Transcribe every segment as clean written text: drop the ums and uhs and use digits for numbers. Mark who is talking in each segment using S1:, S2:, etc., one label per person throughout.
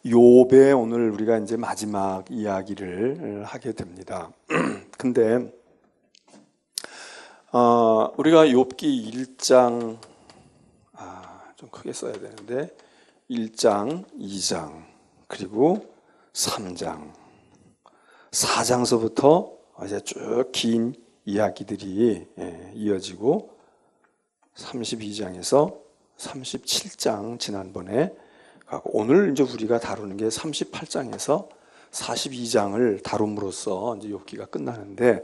S1: 욥의 오늘 우리가 이제 마지막 이야기를 하게 됩니다. 근데 우리가 욥기 1장 좀 크게 써야 되는데 1장, 2장 그리고 3장, 4장서부터 이제 쭉 긴 이야기들이 이어지고 32장에서 37장 지난번에 오늘 이제 우리가 다루는 게 38장에서 42장을 다룸으로써 이제 욥기가 끝나는데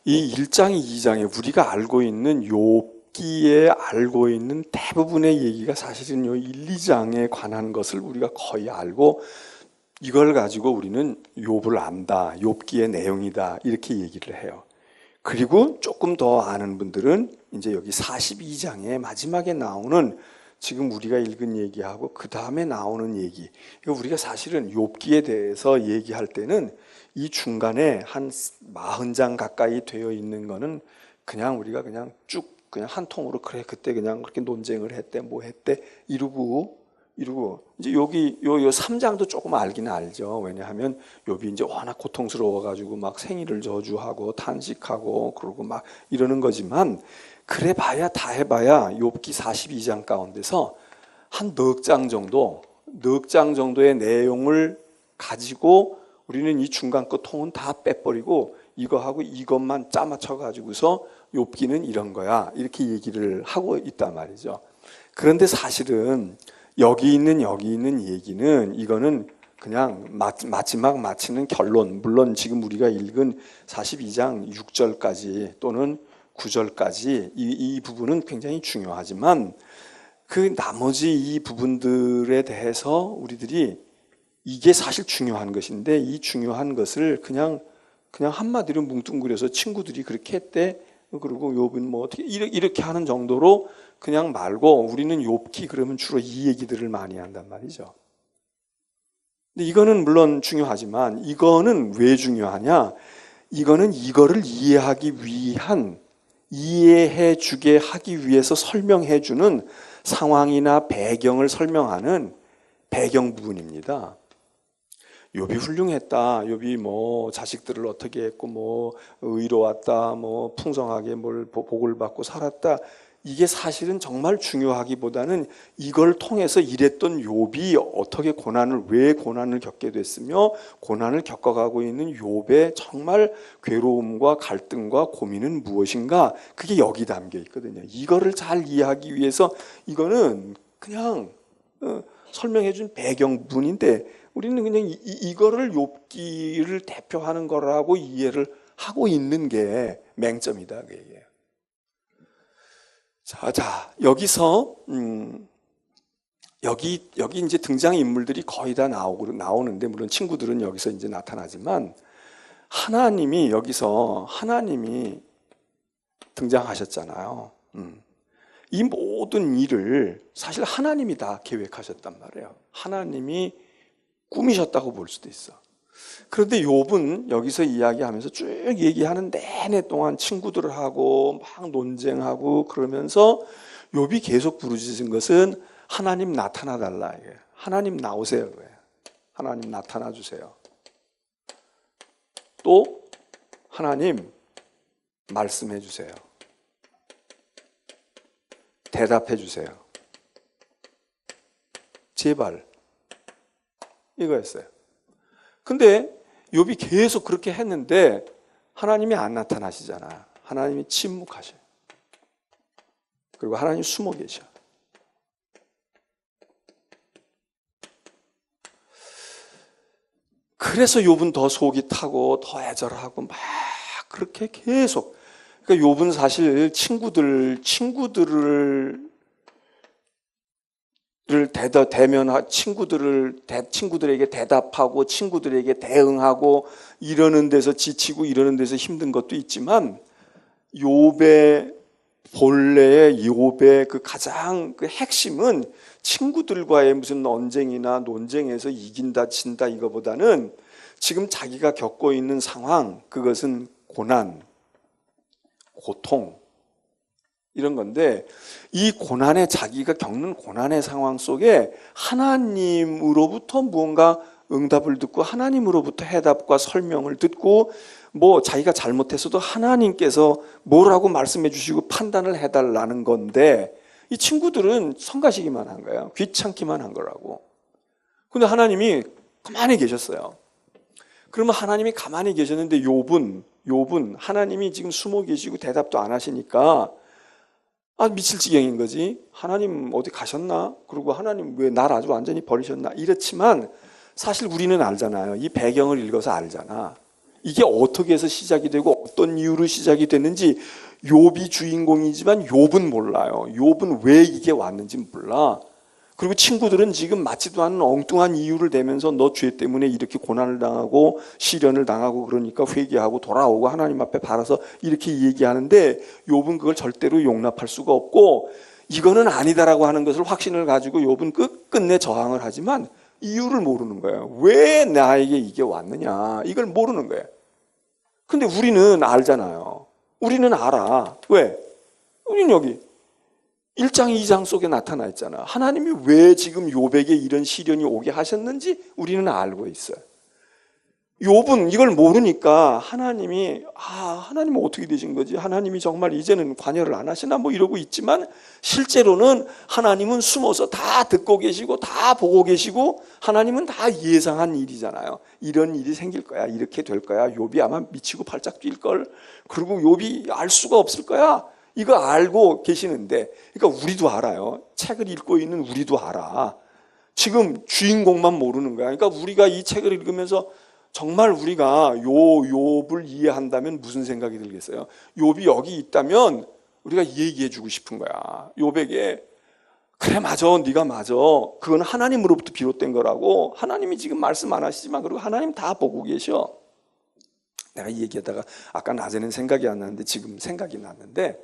S1: 이 1장, 2장에 우리가 알고 있는 욥기에 알고 있는 대부분의 얘기가 사실은 요 1, 2장에 관한 것을 우리가 거의 알고 이걸 가지고 우리는 욥을 안다, 욥기의 내용이다 이렇게 얘기를 해요. 그리고 조금 더 아는 분들은 이제 여기 42장의 마지막에 나오는 지금 우리가 읽은 얘기하고 그 다음에 나오는 얘기, 이거 우리가 사실은 욥기에 대해서 얘기할 때는 이 중간에 한 40장 가까이 되어 있는 거는 그냥 우리가 그냥 쭉 그냥 한 통으로 그래 그때 그냥 그렇게 논쟁을 했대 뭐 했대 이러고 이제 여기 요 3장도 조금 알기는 알죠. 왜냐하면 욥이 이제 워낙 고통스러워 가지고 막 생일을 저주하고 탄식하고 그러고 막 이러는 거지만 그래 봐야 다 해봐야 욥기 42장 가운데서 한 넉 장 정도의 내용을 가지고 우리는 이 중간 거 통은 다 빼버리고 이거하고 이것만 짜맞춰 가지고서 욥기는 이런 거야 이렇게 얘기를 하고 있단 말이죠. 그런데 사실은 여기 있는 얘기는 이거는 그냥 마지막 마치는 결론, 물론 지금 우리가 읽은 42장 6절까지 또는 9절까지 이 부분은 굉장히 중요하지만 그 나머지 이 부분들에 대해서 우리들이 이게 사실 중요한 것인데 이 중요한 것을 그냥 한마디로 뭉뚱그려서 친구들이 그렇게 했대 그리고 욥은 뭐 어떻게 이렇게 하는 정도로 그냥 말고 우리는 욥기 그러면 주로 이 얘기들을 많이 한단 말이죠. 근데 이거는 물론 중요하지만 이거는 왜 중요하냐? 이거는 이거를 이해해 주게 하기 위해서 설명해 주는 상황이나 배경을 설명하는 배경 부분입니다. 욥이 훌륭했다. 욥이 뭐 자식들을 어떻게 했고 뭐 의로웠다. 뭐 풍성하게 뭘 복을 받고 살았다. 이게 사실은 정말 중요하기보다는 이걸 통해서 이랬던 욥이 어떻게 왜 고난을 겪게 됐으며 고난을 겪어가고 있는 욥의 정말 괴로움과 갈등과 고민은 무엇인가 그게 여기 담겨 있거든요. 이거를 잘 이해하기 위해서 이거는 그냥 설명해 준 배경분인데 우리는 그냥 이거를 욥기를 대표하는 거라고 이해를 하고 있는 게 맹점이다 그 얘기예요. 자, 여기서 여기 이제 등장 인물들이 거의 다 나오는데 물론 친구들은 여기서 이제 나타나지만 하나님이 등장하셨잖아요. 이 모든 일을 사실 하나님이 다 계획하셨단 말이에요. 하나님이 꾸미셨다고 볼 수도 있어. 그런데 욥은 여기서 이야기하면서 쭉 얘기하는 내내 동안 친구들하고 막 논쟁하고 그러면서 욥이 계속 부르짖은 것은 하나님 나타나달라. 하나님 나오세요. 하나님 나타나 주세요. 또 하나님 말씀해 주세요. 대답해 주세요. 제발. 이거였어요. 근데 욥이 계속 그렇게 했는데 하나님이 안 나타나시잖아요. 하나님이 침묵하셔요. 그리고 하나님이 숨어 계셔. 그래서 욥은 더 속이 타고 더 애절하고 막 그렇게 계속. 그러니까 욥은 사실 친구들을 친구들에게 대답하고 친구들에게 대응하고 이러는 데서 지치고 이러는 데서 힘든 것도 있지만 본래의 욥의 그 가장 그 핵심은 친구들과의 무슨 언쟁이나 논쟁에서 이긴다 진다 이거보다는 지금 자기가 겪고 있는 상황, 그것은 고난, 고통, 이런 건데, 이 고난의, 자기가 겪는 고난의 상황 속에 하나님으로부터 무언가 응답을 듣고 하나님으로부터 해답과 설명을 듣고, 뭐 자기가 잘못했어도 하나님께서 뭐라고 말씀해 주시고 판단을 해달라는 건데, 이 친구들은 성가시기만 한 거예요. 귀찮기만 한 거라고. 근데 하나님이 가만히 계셨어요. 그러면 하나님이 가만히 계셨는데 욥은 하나님이 지금 숨어 계시고 대답도 안 하시니까 미칠 지경인 거지. 하나님 어디 가셨나? 그리고 하나님 왜 날 아주 완전히 버리셨나? 이렇지만 사실 우리는 알잖아요. 이 배경을 읽어서 알잖아. 이게 어떻게 해서 시작이 되고 어떤 이유로 시작이 됐는지. 욥이 주인공이지만 욥은 몰라요. 욥은 왜 이게 왔는지 몰라. 그리고 친구들은 지금 맞지도 않은 엉뚱한 이유를 대면서 너 죄 때문에 이렇게 고난을 당하고 시련을 당하고 그러니까 회개하고 돌아오고 하나님 앞에 바라서 이렇게 얘기하는데, 욥은 그걸 절대로 용납할 수가 없고 이거는 아니다라고 하는 것을 확신을 가지고 욥은 끝끝내 저항을 하지만 이유를 모르는 거예요. 왜 나에게 이게 왔느냐, 이걸 모르는 거예요. 근데 우리는 알잖아요. 우리는 알아. 왜? 우리는 여기 1장 2장 속에 나타나 있잖아. 하나님이 왜 지금 욥에게 이런 시련이 오게 하셨는지 우리는 알고 있어요. 욥은 이걸 모르니까 하나님은 어떻게 되신 거지? 하나님이 정말 이제는 관여를 안 하시나? 뭐 이러고 있지만 실제로는 하나님은 숨어서 다 듣고 계시고 다 보고 계시고 하나님은 다 예상한 일이잖아요. 이런 일이 생길 거야. 이렇게 될 거야. 욥이 아마 미치고 팔짝 뛸걸. 그리고 욥이 알 수가 없을 거야. 이거 알고 계시는데, 그러니까 우리도 알아요. 책을 읽고 있는 우리도 알아. 지금 주인공만 모르는 거야. 그러니까 우리가 이 책을 읽으면서 정말 우리가 욥을 이해한다면 무슨 생각이 들겠어요? 욥이 여기 있다면 우리가 얘기해 주고 싶은 거야. 욥에게 그래 맞아, 네가 맞아. 그건 하나님으로부터 비롯된 거라고. 하나님이 지금 말씀 안 하시지만 그리고 하나님 다 보고 계셔. 내가 이 얘기하다가 아까 낮에는 생각이 안 나는데 지금 생각이 났는데,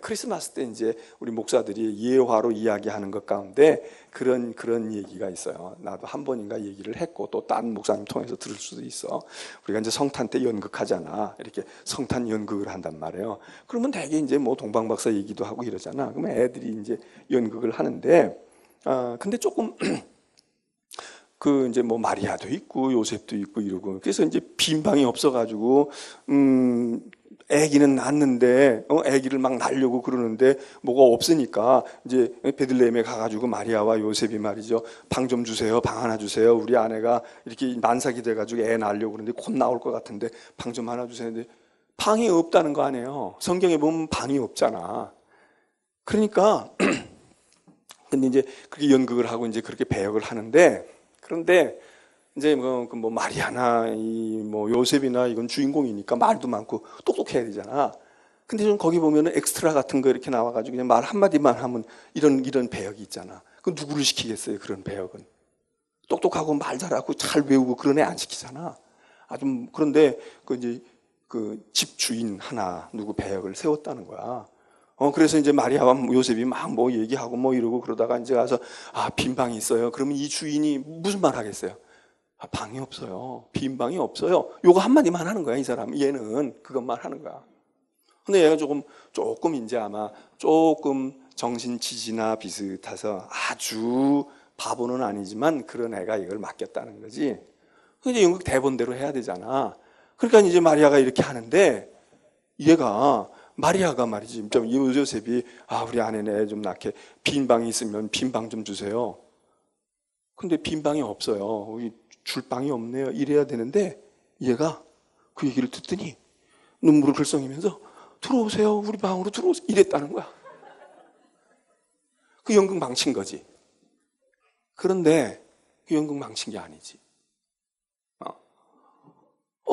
S1: 크리스마스 때 이제 우리 목사들이 예화로 이야기하는 것 가운데 그런 얘기가 있어요. 나도 한 번인가 얘기를 했고 또 딴 목사님 통해서 들을 수도 있어. 우리가 이제 성탄 때 연극하잖아. 이렇게 성탄 연극을 한단 말이에요. 그러면 대개 이제 뭐 동방박사 얘기도 하고 이러잖아. 그러면 애들이 이제 연극을 하는데, 근데 조금 그 이제 뭐 마리아도 있고 요셉도 있고 이러고, 그래서 이제 빈 방이 없어가지고 아기는 낳았는데 아기를 막 낳으려고 그러는데 뭐가 없으니까 이제 베들레헴에 가가지고 마리아와 요셉이 말이죠, 방 좀 주세요, 방 하나 주세요. 우리 아내가 이렇게 만삭이 돼가지고 애 낳으려고 그러는데 곧 나올 것 같은데 방 좀 하나 주세요. 근데 방이 없다는 거 아니에요. 성경에 보면 방이 없잖아. 그러니까 근데 이제 그렇게 연극을 하고 이제 그렇게 배역을 하는데, 그런데 이제 뭐 마리아나 뭐 요셉이나 이건 주인공이니까 말도 많고 똑똑해야 되잖아. 근데 좀 거기 보면은 엑스트라 같은 거 이렇게 나와가지고 그냥 말 한마디만 하면 이런 배역이 있잖아. 그 누구를 시키겠어요? 그런 배역은 똑똑하고 말 잘하고 잘 외우고 그런 애 안 시키잖아. 그런데 그 이제 그 집주인 하나 누구 배역을 세웠다는 거야. 그래서 이제 마리아와 요셉이 막 뭐 얘기하고 뭐 이러고 그러다가 이제 가서 빈 방이 있어요. 그러면 이 주인이 무슨 말 하겠어요? 방이 없어요. 빈 방이 없어요. 요거 한마디만 하는 거야, 이 사람. 얘는 그것만 하는 거야. 근데 얘가 조금 이제 아마 조금 정신치지나 비슷해서 아주 바보는 아니지만 그런 애가 이걸 맡겼다는 거지. 근데 연극 대본대로 해야 되잖아. 그러니까 이제 마리아가 이렇게 하는데 마리아가 말이지, 요셉이 우리 아내네 좀 낳게 빈 방이 있으면 빈 방 좀 주세요. 근데 빈 방이 없어요. 줄 방이 없네요. 이래야 되는데 얘가 그 얘기를 듣더니 눈물을 글썽이면서 들어오세요. 우리 방으로 들어오세요. 이랬다는 거야. 그 연극 망친 거지. 그런데 그 연극 망친 게 아니지.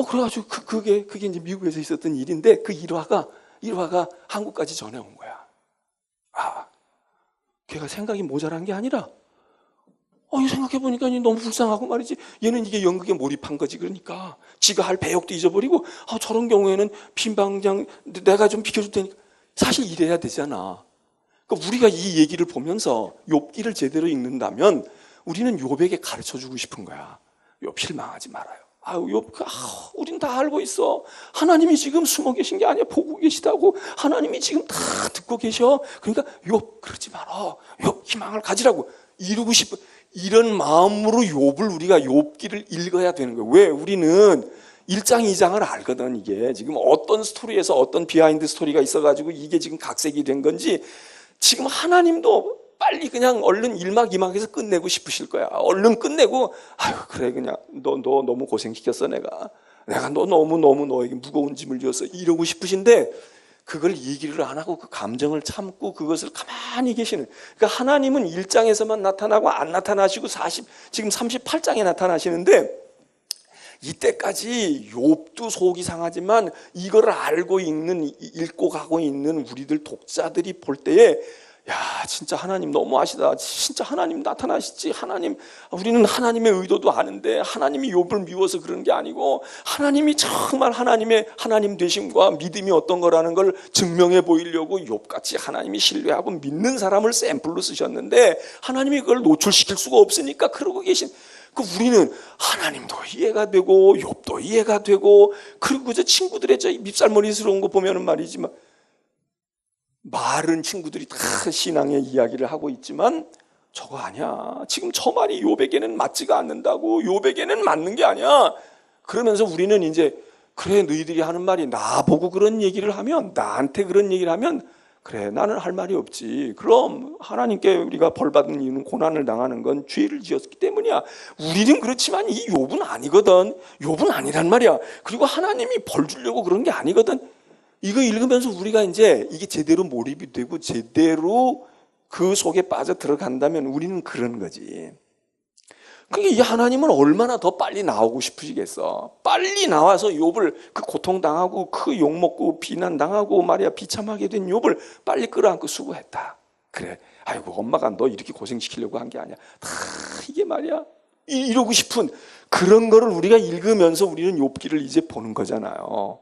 S1: 그래가지고 그게 이제 미국에서 있었던 일인데 그 일화가 한국까지 전해온 거야. 걔가 생각이 모자란 게 아니라 생각해보니까 너무 불쌍하고 말이지. 얘는 이게 연극에 몰입한 거지. 그러니까 지가 할 배역도 잊어버리고 저런 경우에는 빈방장 내가 좀 비켜줄 테니까. 사실 이래야 되잖아. 그러니까 우리가 이 얘기를 보면서 욥기를 제대로 읽는다면 우리는 욥에게 가르쳐주고 싶은 거야. 욥 실망하지 말아요. 아유, 우린 다 알고 있어. 하나님이 지금 숨어 계신 게 아니야. 보고 계시다고. 하나님이 지금 다 듣고 계셔. 그러니까 욥 그러지 마라. 욥 희망을 가지라고. 이루고 싶은 이런 마음으로 욥을 우리가 욥기를 읽어야 되는 거예요. 왜? 우리는 1장, 2장을 알거든. 이게 지금 어떤 스토리에서 어떤 비하인드 스토리가 있어가지고 이게 지금 각색이 된 건지 지금 하나님도 빨리 그냥 얼른 1막 2막에서 끝내고 싶으실 거야. 얼른 끝내고 아유 그래 그냥 너 너무 고생시켰어 내가 너 너무 너에게 무거운 짐을 지었어 이러고 싶으신데 그걸 얘기를 안 하고 그 감정을 참고 그것을 가만히 계시는. 그러니까 하나님은 1장에서만 나타나고 안 나타나시고 지금 38장에 나타나시는데 이때까지 욥도 속이 상하지만 이거를 알고 읽고 가고 있는 우리들 독자들이 볼 때에 야 진짜 하나님 너무하시다. 진짜 하나님 나타나시지. 하나님 우리는 하나님의 의도도 아는데 하나님이 욥을 미워서 그런 게 아니고 하나님이 정말 하나님의 하나님 되심과 믿음이 어떤 거라는 걸 증명해 보이려고 욥같이 하나님이 신뢰하고 믿는 사람을 샘플로 쓰셨는데 하나님이 그걸 노출시킬 수가 없으니까 그러고 계신. 그 우리는 하나님도 이해가 되고 욥도 이해가 되고 그리고 저 친구들의 저 밉살머리스러운 거 보면은 말이지만 말은 친구들이 다 신앙의 이야기를 하고 있지만 저거 아니야. 지금 저 말이 욥에게는 맞지가 않는다고. 욥에게는 맞는 게 아니야. 그러면서 우리는 이제 그래 너희들이 하는 말이 나보고 그런 얘기를 하면 나한테 그런 얘기를 하면 그래 나는 할 말이 없지. 그럼 하나님께 우리가 벌받은 이유는 고난을 당하는 건 죄를 지었기 때문이야. 우리는 그렇지만 이 욥은 아니거든. 욥은 아니란 말이야. 그리고 하나님이 벌 주려고 그런 게 아니거든. 이거 읽으면서 우리가 이제 이게 제대로 몰입이 되고 제대로 그 속에 빠져 들어간다면 우리는 그런 거지. 그러니까 이 하나님은 얼마나 더 빨리 나오고 싶으시겠어. 빨리 나와서 욥을 그 고통당하고 그 욕먹고 비난당하고 말이야 비참하게 된 욥을 빨리 끌어안고 수고했다. 그래 아이고 엄마가 너 이렇게 고생시키려고 한 게 아니야. 다 이게 말이야 이러고 싶은 그런 거를 우리가 읽으면서 우리는 욥기를 이제 보는 거잖아요.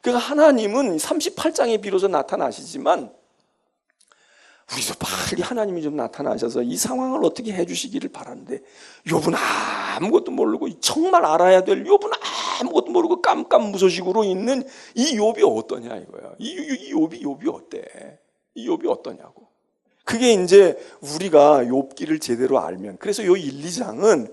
S1: 그러니까 하나님은 38장에 비로소 나타나시지만 우리도 빨리 하나님이 좀 나타나셔서 이 상황을 어떻게 해주시기를 바라는데 욥은 아무것도 모르고 정말 알아야 될 욥은 아무것도 모르고 깜깜무소식으로 있는 이 욥이 어떠냐 이거야. 이 욥이 어때? 이 욥이 어떠냐고. 그게 이제 우리가 욥기를 제대로 알면 그래서 요 1, 2장은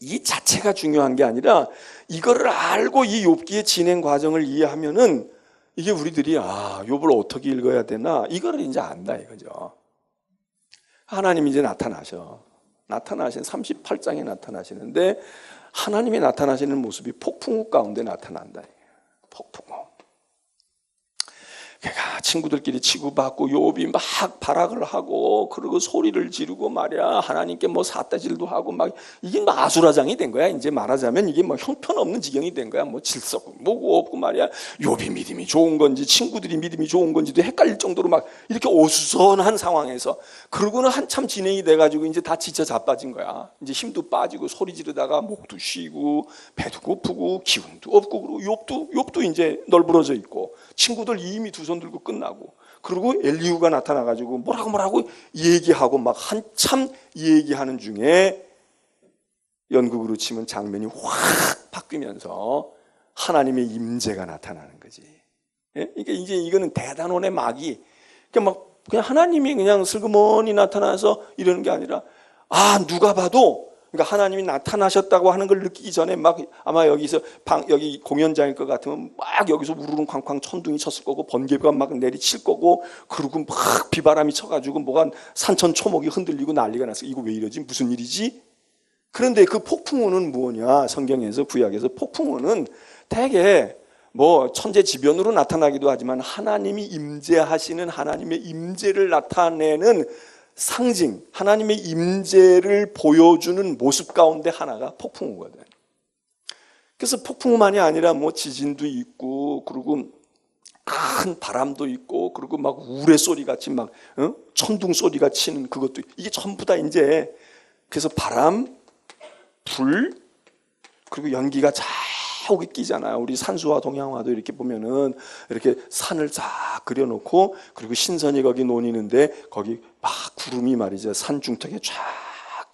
S1: 이 자체가 중요한 게 아니라 이거를 알고 이 욥기의 진행 과정을 이해하면은 이게 우리들이 욥을 어떻게 읽어야 되나 이거를 이제 안다 이거죠. 하나님이 이제 나타나신 38장에 나타나시는데 하나님이 나타나시는 모습이 폭풍우 가운데 나타난다. 폭풍우. 그러니까 친구들끼리 치고받고 욥이 막 발악을 하고 그리고 소리를 지르고 말이야 하나님께 뭐 삿대질도 하고 막 이게 막 아수라장이 된 거야. 이제 말하자면 이게 뭐 형편없는 지경이 된 거야. 뭐 질서 뭐고 없고 말이야. 욥이 믿음이 좋은 건지 친구들이 믿음이 좋은 건지도 헷갈릴 정도로 막 이렇게 어수선한 상황에서 그러고는 한참 진행이 돼가지고 이제 다 지쳐 자빠진 거야. 이제 힘도 빠지고 소리 지르다가 목도 쉬고 배도 고프고 기운도 없고 그리고 욥도 이제 널브러져 있고 친구들 이미 두 손 들고 끝나고 그리고 엘리후가 나타나가지고 뭐라고 얘기하고 막 한참 얘기하는 중에 연극으로 치면 장면이 확 바뀌면서 하나님의 임재가 나타나는 거지. 예? 이게 이거는 대단원의 막이 그냥 하나님이 그냥 슬그머니 나타나서 이러는 게 아니라 누가 봐도 그러니까 하나님이 나타나셨다고 하는 걸 느끼기 전에 막 아마 여기 공연장일 것 같으면 막 여기서 우르릉 쾅쾅 천둥이 쳤을 거고 번개가 막 내리칠 거고 그리고 막 비바람이 쳐가지고 뭐가 산천초목이 흔들리고 난리가 났어. 이거 왜 이러지? 무슨 일이지? 그런데 그 폭풍우는 뭐냐? 성경에서 구약에서 폭풍우는 대개 뭐 천재지변으로 나타나기도 하지만 하나님이 임재하시는 하나님의 임재를 나타내는 상징, 하나님의 임재를 보여주는 모습 가운데 하나가 폭풍우거든. 그래서 폭풍우만이 아니라 뭐 지진도 있고 그리고 큰 바람도 있고 그리고 막 우레소리 같이 막 천둥 소리가 치는 그것도 이게 전부 다 이제 그래서 바람, 불 그리고 연기가 자욱이 끼잖아요. 우리 산수화 동양화도 이렇게 보면은 이렇게 산을 쫙 그려놓고 그리고 신선이 거기 논이는데 거기 막 구름이 말이죠 산 중턱에 쫙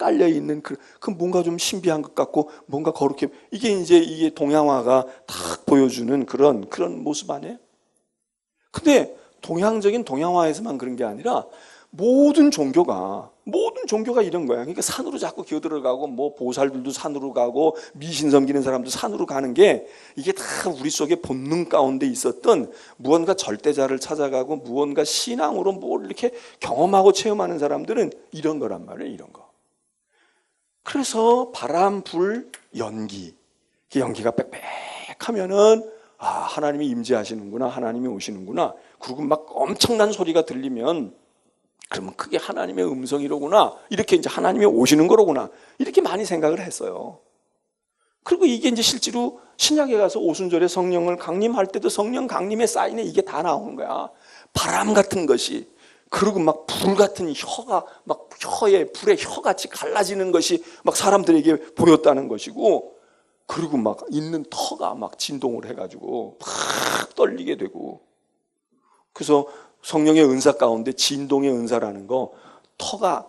S1: 깔려 있는 그 뭔가 좀 신비한 것 같고 뭔가 거룩해. 이게 동양화가 딱 보여주는 그런 모습 아니에요? 근데 동양적인 동양화에서만 그런 게 아니라 모든 종교가 이런 거야. 그러니까 산으로 자꾸 기어들어가고 뭐 보살들도 산으로 가고 미신 섬기는 사람도 산으로 가는 게 이게 다 우리 속에 본능 가운데 있었던 무언가 절대자를 찾아가고 무언가 신앙으로 뭘 이렇게 경험하고 체험하는 사람들은 이런 거란 말이에요. 이런 거. 그래서 바람, 불, 연기. 그 연기가 빽빽하면은 하나님이 임재하시는구나, 하나님이 오시는구나. 그리고 막 엄청난 소리가 들리면 그러면 그게 하나님의 음성이로구나. 이렇게 이제 하나님이 오시는 거로구나. 이렇게 많이 생각을 했어요. 그리고 이게 이제 실제로 신약에 가서 오순절에 성령을 강림할 때도 성령 강림의 사인에 이게 다 나오는 거야. 바람 같은 것이. 그리고 막 불 같은 혀가 막 불의 혀같이 갈라지는 것이 막 사람들에게 보였다는 것이고, 그리고 막 있는 터가 막 진동을 해가지고 막 떨리게 되고. 그래서 성령의 은사 가운데 진동의 은사라는 거, 터가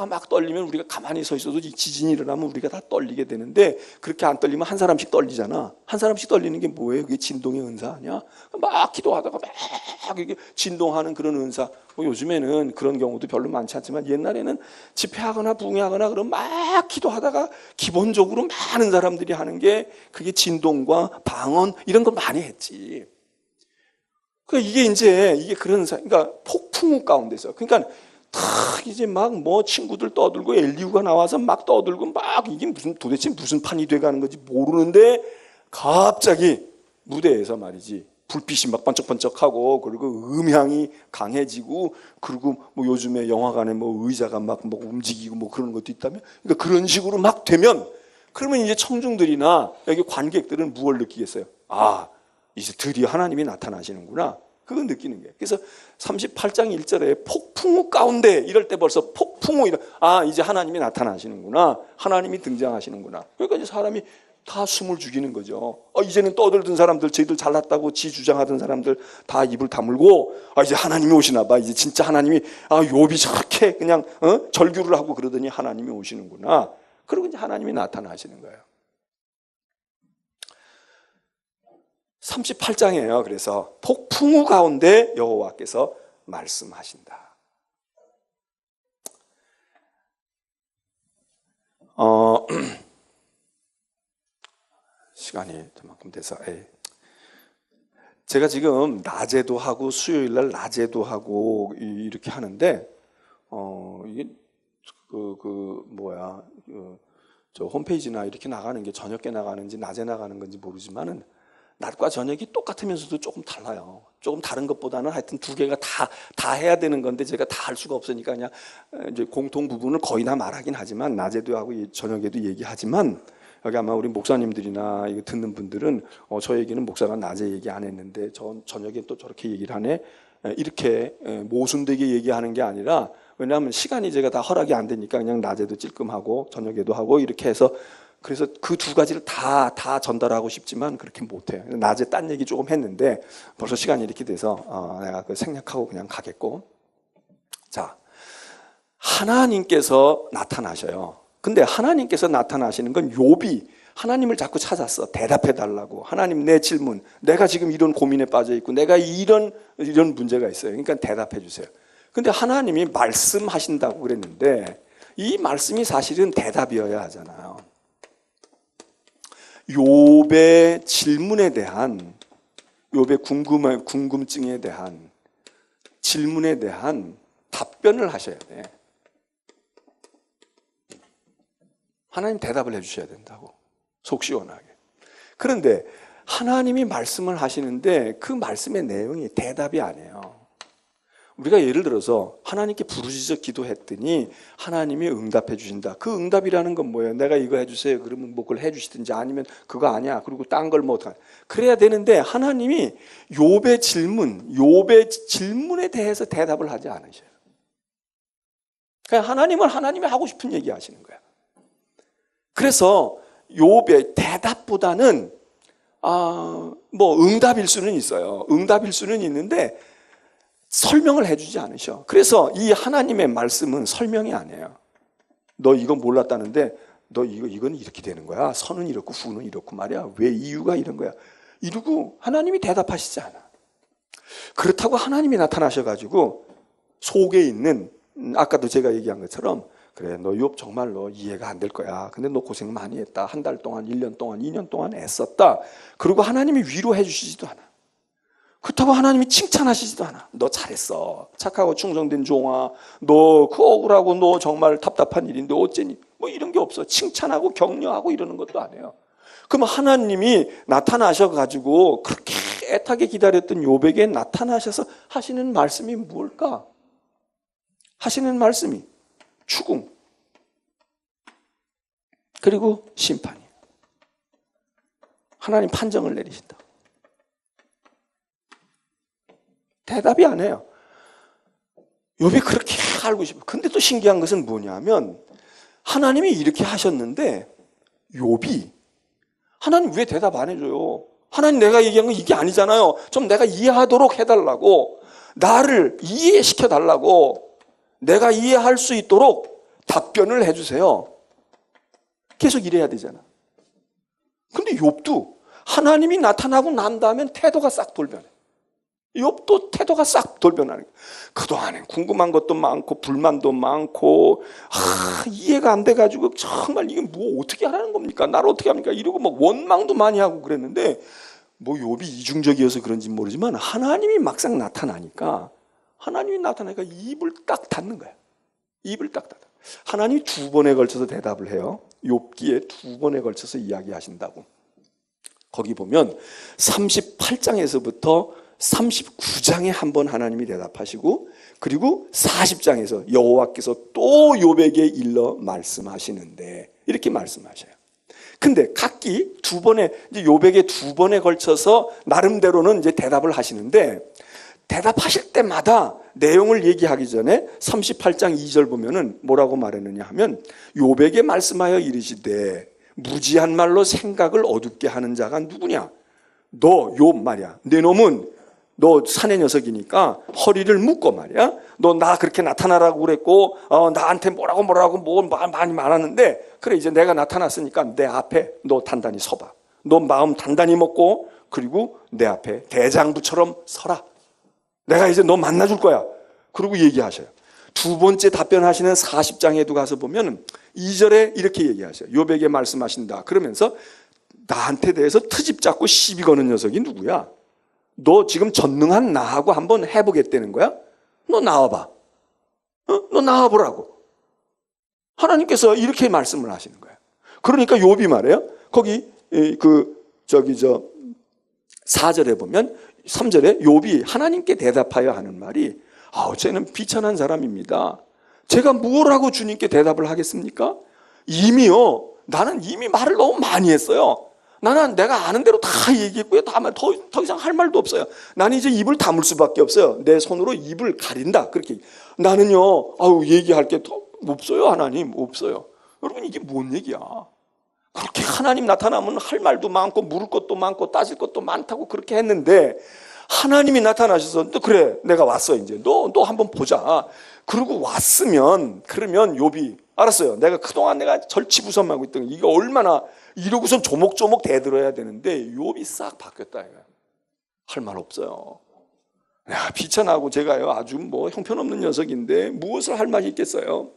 S1: 막 떨리면 우리가 가만히 서 있어도 지진이 일어나면 우리가 다 떨리게 되는데, 그렇게 안 떨리면 한 사람씩 떨리잖아. 한 사람씩 떨리는 게 뭐예요? 그게 진동의 은사 아니야? 막 기도하다가 막 이게 진동하는 그런 은사. 뭐 요즘에는 그런 경우도 별로 많지 않지만 옛날에는 집회하거나 부흥하거나 그러면 막 기도하다가 기본적으로 많은 사람들이 하는 게 그게 진동과 방언 이런 걸 많이 했지. 그러니까 이게 그런, 그러니까 폭풍우 가운데서, 그러니까 탁 이제 막 뭐 친구들 떠들고 엘리후가 나와서 막 떠들고 막 이게 도대체 무슨 판이 돼가는 건지 모르는데 갑자기 무대에서 말이지 불빛이 막 번쩍번쩍하고, 그리고 음향이 강해지고, 그리고 뭐 요즘에 영화관에 뭐 의자가 막 움직이고 뭐 그런 것도 있다면, 그러니까 그런 식으로 막 되면, 그러면 이제 청중들이나 여기 관객들은 무엇을 느끼겠어요? 이제 드디어 하나님이 나타나시는구나. 그걸 느끼는 거예요. 그래서 38장 1절에 폭풍우 가운데 이럴 때 벌써 이제 하나님이 나타나시는구나. 하나님이 등장하시는구나. 그러니까 이제 사람이 다 숨을 죽이는 거죠. 이제는 떠들던 사람들, 저희들 잘났다고 지 주장하던 사람들 다 입을 다물고, 이제 하나님이 오시나 봐. 이제 진짜 하나님이, 욥이 저렇게 그냥 절규를 하고 그러더니 하나님이 오시는구나. 그리고 이제 하나님이 나타나시는 거예요. 38장이에요. 그래서 폭풍우 가운데 여호와께서 말씀하신다. 시간이 저만큼 돼서 제가 지금 낮에도 하고 수요일날 낮에도 하고 이렇게 하는데 이게 저 홈페이지나 이렇게 나가는 게 저녁에 나가는지 낮에 나가는 건지 모르지만은 낮과 저녁이 똑같으면서도 조금 달라요. 조금 다른 것보다는 하여튼 두 개가 다 해야 되는 건데 제가 다 할 수가 없으니까 그냥 이제 공통 부분을 거의 다 말하긴 하지만 낮에도 하고 저녁에도 얘기하지만, 여기 아마 우리 목사님들이나 이거 듣는 분들은 저 얘기는 목사가 낮에 얘기 안 했는데 저녁에 또 저렇게 얘기를 하네. 이렇게 모순되게 얘기하는 게 아니라, 왜냐하면 시간이 제가 다 허락이 안 되니까 그냥 낮에도 찔끔하고 저녁에도 하고 이렇게 해서, 그래서 그 두 가지를 다 전달하고 싶지만 그렇게 못해요. 낮에 딴 얘기 조금 했는데 벌써 시간이 이렇게 돼서 내가 생략하고 그냥 가겠고. 자, 하나님께서 나타나셔요. 근데 하나님께서 나타나시는 건 욥이 하나님을 자꾸 찾았어. 대답해 달라고. 하나님, 내 질문, 내가 지금 이런 고민에 빠져 있고 내가 이런 문제가 있어요. 그러니까 대답해 주세요. 근데 하나님이 말씀하신다고 그랬는데 이 말씀이 사실은 대답이어야 하잖아요. 욥의 질문에 대한, 욥의 궁금증에 대한 질문에 대한 답변을 하셔야 돼. 하나님 대답을 해주셔야 된다고, 속 시원하게. 그런데 하나님이 말씀을 하시는데 그 말씀의 내용이 대답이 아니에요. 우리가 예를 들어서 하나님께 부르짖어 기도했더니 하나님이 응답해 주신다. 그 응답이라는 건 뭐예요? 내가 이거 해주세요. 그러면 뭐 그걸 해주시든지, 아니면 그거 아니야. 그리고 딴 걸 뭐 어떡하냐. 그래야 되는데 하나님이 욥의 질문에 대해서 대답을 하지 않으셔요. 그냥 하나님은 하나님이 하고 싶은 얘기 하시는 거야. 그래서 욥의 대답보다는 뭐 응답일 수는 있어요. 응답일 수는 있는데 설명을 해주지 않으셔. 그래서 이 하나님의 말씀은 설명이 아니에요. 너 이거 몰랐다는데 너 이건 이렇게 되는 거야. 선은 이렇고 후는 이렇고 말이야. 왜 이유가 이런 거야. 이러고 하나님이 대답하시지 않아. 그렇다고 하나님이 나타나셔가지고 속에 있는 아까도 제가 얘기한 것처럼 그래 너 욥 정말 너 이해가 안 될 거야. 근데 너 고생 많이 했다. 한 달 동안 1년 동안 2년 동안 애썼다. 그리고 하나님이 위로해 주시지도 않아. 그렇다고 하나님이 칭찬하시지도 않아. 너 잘했어. 착하고 충성된 종아. 너 그 억울하고 너 정말 답답한 일인데 어째니. 뭐 이런 게 없어. 칭찬하고 격려하고 이러는 것도 안 해요. 그럼 하나님이 나타나셔가지고 그렇게 애타게 기다렸던 욥에게 나타나셔서 하시는 말씀이 뭘까? 하시는 말씀이 추궁 그리고 심판이에요. 하나님 판정을 내리신다. 대답이 안 해요. 욥이 그렇게 알고 싶어요. 근데 또 신기한 것은 뭐냐면 하나님이 이렇게 하셨는데 욥이 하나님 왜 대답 안 해줘요? 하나님 내가 얘기한 건 이게 아니잖아요. 좀 내가 이해하도록 해달라고 나를 이해시켜달라고 내가 이해할 수 있도록 답변을 해주세요. 계속 이래야 되잖아. 근데 욥도 하나님이 나타나고 난 다음엔 태도가 싹 돌변해. 욥도 태도가 싹 돌변하는 거예요. 그동안엔 궁금한 것도 많고 불만도 많고 이해가 안 돼가지고 정말 이게 뭐 어떻게 하라는 겁니까? 나를 어떻게 합니까? 이러고 막 원망도 많이 하고 그랬는데 뭐 욥이 이중적이어서 그런지 모르지만 하나님이 막상 나타나니까 입을 딱 닫는 거야. 입을 딱 닫아. 하나님이 2번에 걸쳐서 대답을 해요. 욥기에 2번에 걸쳐서 이야기하신다고. 거기 보면 38장에서부터 39장에 한 번 하나님이 대답하시고 그리고 40장에서 여호와께서 또 욥에게 일러 말씀하시는데 이렇게 말씀하셔요. 근데 각기 2번에 이제 욥에게 2번에 걸쳐서 나름대로는 이제 대답을 하시는데 대답하실 때마다 내용을 얘기하기 전에 38장 2절 보면은 뭐라고 말했느냐 하면 욥에게 말씀하여 이르시되 무지한 말로 생각을 어둡게 하는 자가 누구냐? 너 욥 말이야. 내 놈은 너 사내 녀석이니까 허리를 묶고 말이야. 너 나 그렇게 나타나라고 그랬고 나한테 뭐라고 뭐 많이 말하는데 그래 이제 내가 나타났으니까 내 앞에 너 단단히 서봐. 너 마음 단단히 먹고 그리고 내 앞에 대장부처럼 서라. 내가 이제 너 만나줄 거야. 그리고 얘기하셔요. 2번째 답변하시는 40장에도 가서 보면 2절에 이렇게 얘기하셔요. 욥에게 말씀하신다. 그러면서 나한테 대해서 트집 잡고 시비 거는 녀석이 누구야? 너 지금 전능한 나하고 한번 해보겠다는 거야? 너 나와봐. 너 나와보라고. 하나님께서 이렇게 말씀을 하시는 거예요. 그러니까 욥이 말해요. 거기 4절에 보면 3절에 욥이 하나님께 대답하여 하는 말이 쟤는 비천한 사람입니다. 제가 뭐라고 주님께 대답을 하겠습니까? 나는 이미 말을 너무 많이 했어요. 나는 내가 아는 대로 다 얘기했고요. 더 이상 할 말도 없어요. 나는 이제 입을 다물 수밖에 없어요. 내 손으로 입을 가린다. 그렇게. 나는요, 얘기할 게 더 없어요. 하나님, 없어요. 여러분, 이게 뭔 얘기야? 그렇게 하나님 나타나면 할 말도 많고, 물을 것도 많고, 따질 것도 많다고 그렇게 했는데, 하나님이 나타나셔서, 그래, 내가 왔어, 이제. 너 한번 보자. 그러고 왔으면, 그러면 욥이, 알았어요. 내가 그동안 내가 절치부선하고 있던 게 이게 얼마나 이러고선 조목조목 대들어야 되는데 욥이 싹 바뀌었다 이거야. 할 말 없어요. 야, 비천하고 제가요 아주 뭐 형편없는 녀석인데 무엇을 할 말이 있겠어요?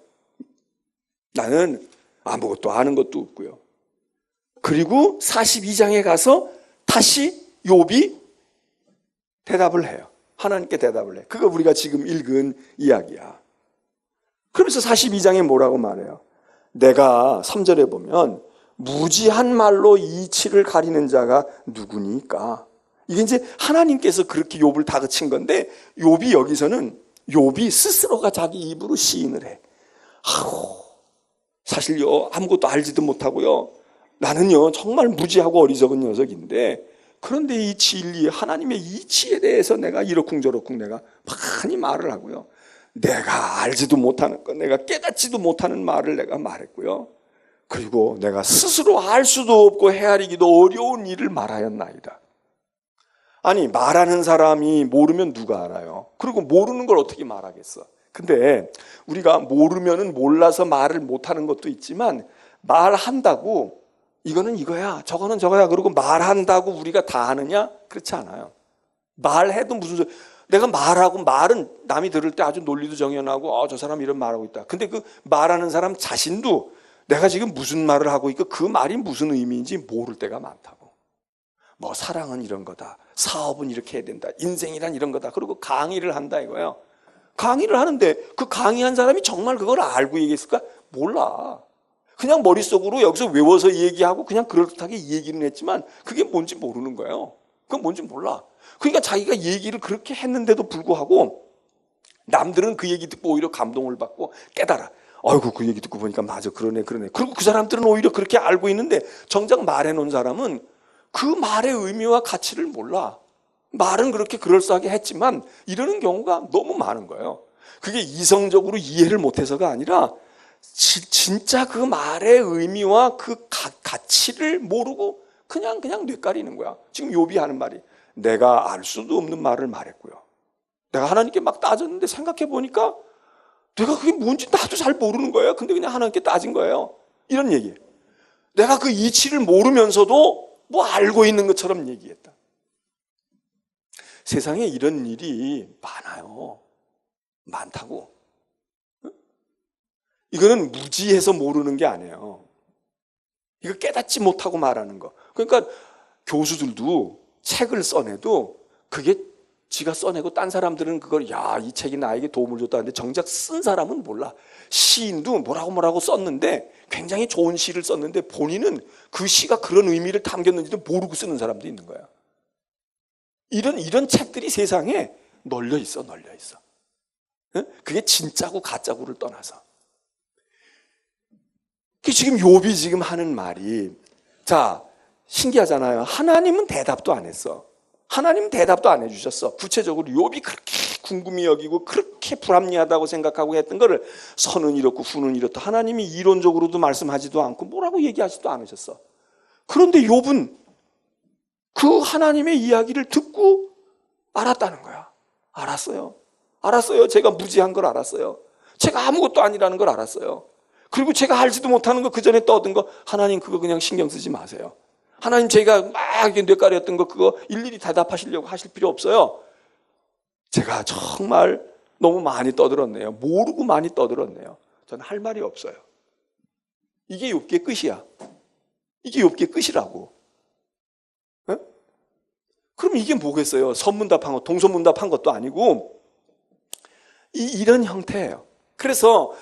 S1: 나는 아무것도 아는 것도 없고요. 그리고 42장에 가서 다시 욥이 대답을 해요. 하나님께 대답을 해. 그거 우리가 지금 읽은 이야기야. 그러면서 42장에 뭐라고 말해요? 내가 3절에 보면 무지한 말로 이치를 가리는 자가 누구니까? 이게 이제 하나님께서 그렇게 욥을 다그친 건데 욥이 여기서는 욥이 스스로가 자기 입으로 시인을 해. 사실요 아무것도 알지도 못하고요. 나는요 정말 무지하고 어리석은 녀석인데 그런데 이 진리 하나님의 이치에 대해서 내가 이러쿵저러쿵 내가 많이 말을 하고요. 내가 알지도 못하는 것, 내가 깨닫지도 못하는 말을 내가 말했고요. 그리고 내가 스스로 알 수도 없고 헤아리기도 어려운 일을 말하였나이다. 아니 말하는 사람이 모르면 누가 알아요? 그리고 모르는 걸 어떻게 말하겠어? 근데 우리가 모르면은 몰라서 말을 못하는 것도 있지만 말한다고 이거는 이거야 저거는 저거야 그러고 말한다고 우리가 다 하느냐? 그렇지 않아요. 말해도 무슨 소리. 내가 말하고 말은 남이 들을 때 아주 논리도 정연하고 저 사람 이런 말하고 있다. 근데 그 말하는 사람 자신도 내가 지금 무슨 말을 하고 있고 그 말이 무슨 의미인지 모를 때가 많다고. 뭐 사랑은 이런 거다. 사업은 이렇게 해야 된다. 인생이란 이런 거다. 그리고 강의를 한다 이거예요. 강의를 하는데 그 강의한 사람이 정말 그걸 알고 얘기했을까? 몰라. 그냥 머릿속으로 여기서 외워서 얘기하고 그냥 그럴듯하게 얘기는 했지만 그게 뭔지 모르는 거예요. 그건 뭔지 몰라. 그러니까 자기가 얘기를 그렇게 했는데도 불구하고 남들은 그 얘기 듣고 오히려 감동을 받고 깨달아. 아이고 그 얘기 듣고 보니까 맞아 그러네. 그리고 그 사람들은 오히려 그렇게 알고 있는데 정작 말해놓은 사람은 그 말의 의미와 가치를 몰라. 말은 그렇게 그럴싸하게 했지만 이러는 경우가 너무 많은 거예요. 그게 이성적으로 이해를 못해서가 아니라 진짜 그 말의 의미와 그 가치를 모르고 그냥 뇌까리는 거야. 지금 욥이 하는 말이 내가 알 수도 없는 말을 말했고요. 내가 하나님께 막 따졌는데 생각해 보니까 내가 그게 뭔지 나도 잘 모르는 거예요. 근데 그냥 하나님께 따진 거예요. 이런 얘기예요. 내가 그 이치를 모르면서도 뭐 알고 있는 것처럼 얘기했다. 세상에 이런 일이 많아요. 많다고. 이거는 무지해서 모르는 게 아니에요. 이거 깨닫지 못하고 말하는 거. 그러니까 교수들도 책을 써내도 그게 지가 써내고 딴 사람들은 그걸 이 책이 나에게 도움을 줬다는데 정작 쓴 사람은 몰라. 시인도 뭐라고 썼는데 굉장히 좋은 시를 썼는데 본인은 그 시가 그런 의미를 담겼는지도 모르고 쓰는 사람도 있는 거야. 이런 책들이 세상에 널려 있어. 그게 진짜고 가짜고를 떠나서. 지금 욥이 지금 하는 말이 자 신기하잖아요. 하나님은 대답도 안 했어. 하나님은 대답도 안 해주셨어. 구체적으로 욥이 그렇게 궁금히 여기고 그렇게 불합리하다고 생각하고 했던 거를 선은 이렇고 후는 이렇다. 하나님이 이론적으로도 말씀하지도 않고 뭐라고 얘기하지도 않으셨어. 그런데 욥은 그 하나님의 이야기를 듣고 알았다는 거야. 알았어요. 제가 무지한 걸 알았어요. 제가 아무것도 아니라는 걸 알았어요. 그리고 제가 알지도 못하는 거 그 전에 떠든 거 하나님 그거 그냥 신경 쓰지 마세요. 하나님 제가 막 뇌까리였던 거 그거 일일이 대답하시려고 하실 필요 없어요. 제가 정말 너무 많이 떠들었네요. 모르고 많이 떠들었네요. 저는 할 말이 없어요. 이게 욥기의 끝이야. 이게 욥기의 끝이라고. 에? 그럼 이게 뭐겠어요? 선문답한 거, 동서문답한 것도 아니고 이런 형태예요. 그래서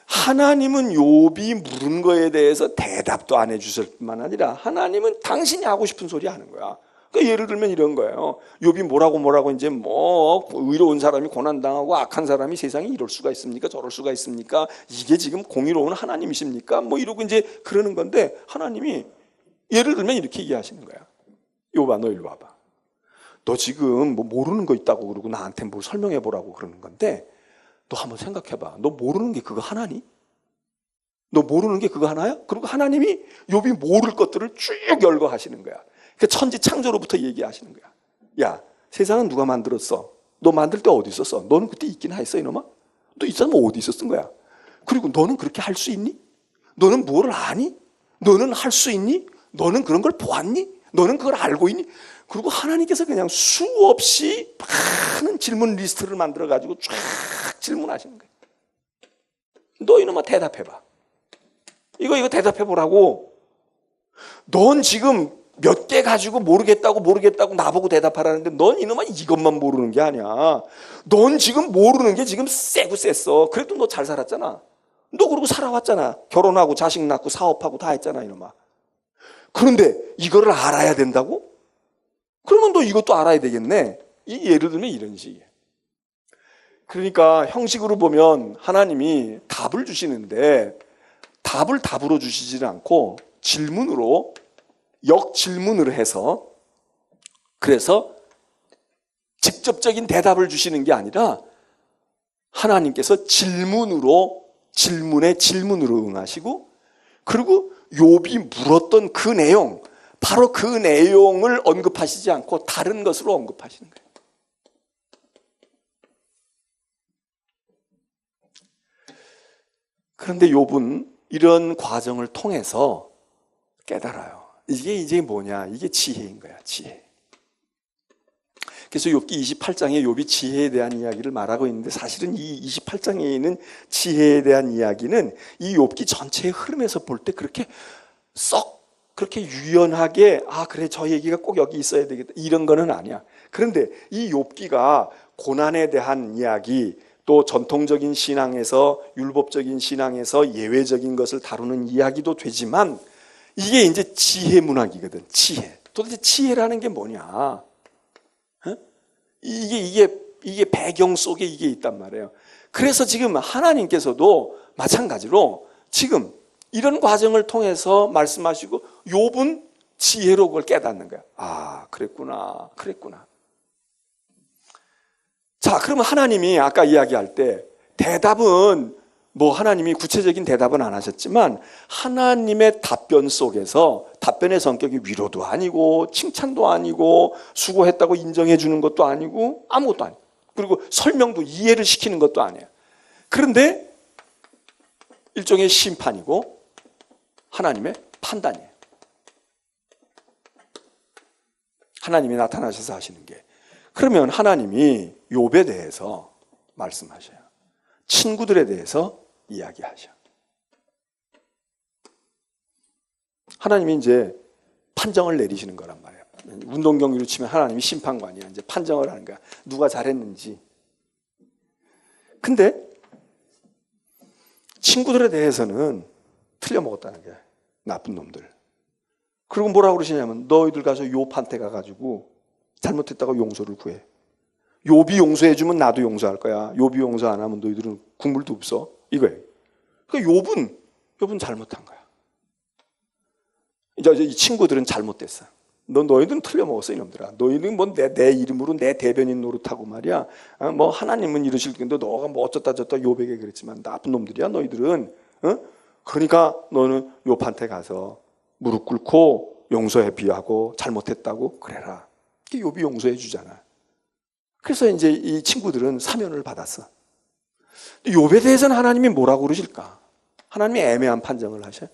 S1: 하나님은 욥이 물은 거에 대해서 대답도 안 해주실 뿐만 아니라 하나님은 당신이 하고 싶은 소리 하는 거야. 그러니까 예를 들면 이런 거예요. 욥이 뭐라고 이제 뭐 의로운 사람이 고난당하고 악한 사람이 세상에 이럴 수가 있습니까? 저럴 수가 있습니까? 이게 지금 공의로운 하나님이십니까? 뭐 이러고 이제 그러는 건데 하나님이 예를 들면 이렇게 얘기하시는 거야. 욥아 너 일로 와봐. 너 지금 뭐 모르는 거 있다고 그러고 나한테 뭘 설명해 보라고 그러는 건데 너 한번 생각해봐. 너 모르는 게 그거 하나니? 너 모르는 게 그거 하나야? 그리고 하나님이 욥이 모를 것들을 쭉 열거하시는 거야. 그 천지 창조로부터 얘기하시는 거야. 야, 세상은 누가 만들었어? 너 만들 때 어디 있었어? 너는 그때 있긴 했어 이놈아? 너 있잖아 어디 있었던 거야? 그리고 너는 그렇게 할 수 있니? 너는 뭐를 아니? 너는 할 수 있니? 너는 그런 걸 보았니? 너는 그걸 알고 있니? 그리고 하나님께서 그냥 수없이 많은 질문 리스트를 만들어가지고 쫙 질문하시는 거예요. 너 이놈아 대답해봐. 이거 대답해보라고. 넌 지금 몇 개 가지고 모르겠다고 나보고 대답하라는데 넌 이놈아 이것만 모르는 게 아니야. 넌 지금 모르는 게 지금 세고 셌어. 그래도 너 잘 살았잖아. 너 그러고 살아왔잖아. 결혼하고 자식 낳고 사업하고 다 했잖아 이놈아. 그런데 이거를 알아야 된다고? 그러면 너 이것도 알아야 되겠네. 이 예를 들면 이런 식이에요. 그러니까 형식으로 보면 하나님이 답을 주시는데 답을 답으로 주시지 않고 질문으로 역질문을 해서 그래서 직접적인 대답을 주시는 게 아니라 하나님께서 질문에 질문으로 응하시고 그리고 욥이 물었던 그 내용 바로 그 내용을 언급하시지 않고 다른 것으로 언급하시는 거예요. 그런데 욥은 이런 과정을 통해서 깨달아요. 이게 이제 뭐냐? 이게 지혜인 거야, 지혜. 그래서 욥기 28장에 욥이 지혜에 대한 이야기를 말하고 있는데, 사실은 이 28장에 있는 지혜에 대한 이야기는 이 욥기 전체의 흐름에서 볼 때 그렇게 썩 그렇게 유연하게 그래 저 얘기가 꼭 여기 있어야 되겠다 이런 거는 아니야. 그런데 이 욥기가 고난에 대한 이야기, 또 전통적인 신앙에서 율법적인 신앙에서 예외적인 것을 다루는 이야기도 되지만, 이게 이제 지혜 문학이거든. 지혜. 도대체 지혜라는 게 뭐냐? 이게 배경 속에 이게 있단 말이에요. 그래서 지금 하나님께서도 마찬가지로 지금 이런 과정을 통해서 말씀하시고 욥은 지혜로 그걸 깨닫는 거야. 그랬구나. 자, 그러면 하나님이 아까 이야기할 때 대답은 하나님이 구체적인 대답은 안 하셨지만, 하나님의 답변 속에서 답변의 성격이 위로도 아니고 칭찬도 아니고 수고했다고 인정해 주는 것도 아니고 아무것도 아니고, 그리고 설명도 이해를 시키는 것도 아니에요. 그런데 일종의 심판이고 하나님의 판단이에요. 하나님이 나타나셔서 하시는 게. 그러면 하나님이 욥에 대해서 말씀하셔요. 친구들에 대해서 이야기하셔. 하나님이 이제 판정을 내리시는 거란 말이에요. 운동 경기로 치면 하나님이 심판관이야. 이제 판정을 하는 거야. 누가 잘했는지. 근데 친구들에 대해서는 틀려먹었다는 거야. 나쁜 놈들. 그리고 뭐라고 그러시냐면, 너희들 가서 욥한테 가가지고 잘못했다고 용서를 구해. 욥이 용서해주면 나도 용서할 거야. 욥이 용서 안 하면 너희들은 국물도 없어. 이거예요. 그러니까 욥은 잘못한 거야. 이제 이 친구들은 잘못됐어. 너희들은 틀려먹었어, 이놈들아. 너희는 내 이름으로 내 대변인 노릇하고 말이야. 하나님은 이러실 텐데 너가 어쩌다 욥에게 그랬지만 나쁜 놈들이야, 너희들은. 그러니까 너는 욥한테 가서 무릎 꿇고 용서해 비하고 잘못했다고 그래라. 욥이 용서해 주잖아. 그래서 이제 이 친구들은 사면을 받았어. 욥에 대해서는 하나님이 뭐라고 그러실까? 하나님이 애매한 판정을 하셔.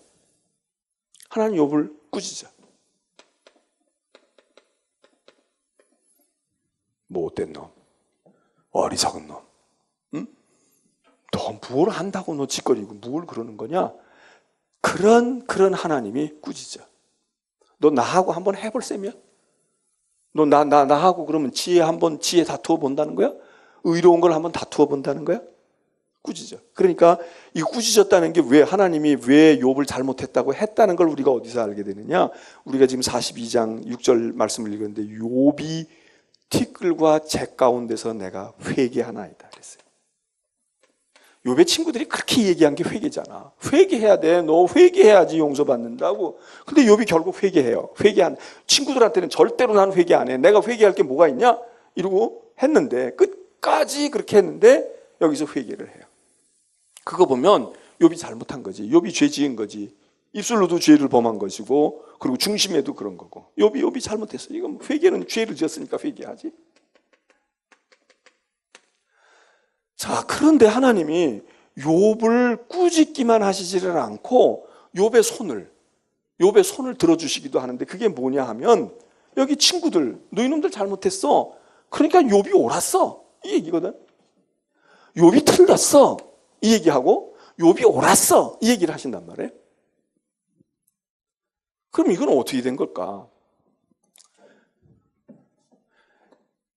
S1: 하나님 욥을 꾸짖어. 못된 놈, 어리석은 놈, 응? 너 뭘 한다고 너 짓거리고 뭘 그러는 거냐? 그런 하나님이 꾸짖어. 너 나하고 한번 해볼 셈이야? 너 나하고 그러면 지혜 다투어 본다는 거야? 의로운 걸 한번 다투어 본다는 거야? 꾸짖어. 그러니까 이 꾸짖었다는 게 하나님이 왜 욥을 잘못했다고 했다는 걸 우리가 어디서 알게 되느냐? 우리가 지금 42장 6절 말씀을 읽었는데, 욥이 티끌과 재 가운데서 내가 회개하나이다 그랬어요. 욥의 친구들이 그렇게 얘기한 게 회개잖아. 회개해야 돼. 너 회개해야지 용서받는다고. 근데 욥이 결국 회개해요. 친구들한테는 절대로 난 회개 안 해. 내가 회개할 게 뭐가 있냐? 이러고 했는데, 끝까지 그렇게 했는데 여기서 회개를 해요. 그거 보면 욥이 잘못한 거지. 욥이 죄 지은 거지. 입술로도 죄를 범한 것이고, 그리고 중심에도 그런 거고. 욥이 잘못했어. 이건 회개는 죄를 지었으니까 회개하지. 자, 그런데 하나님이 욥을 꾸짖기만 하시지를 않고 욥의 손을 들어주시기도 하는데, 그게 뭐냐 하면, 여기 친구들, 너희놈들 잘못했어. 그러니까 욥이 옳았어. 이 얘기거든. 욥이 틀렸어. 이 얘기하고, 욥이 옳았어. 이 얘기를 하신단 말이에요. 그럼 이건 어떻게 된 걸까?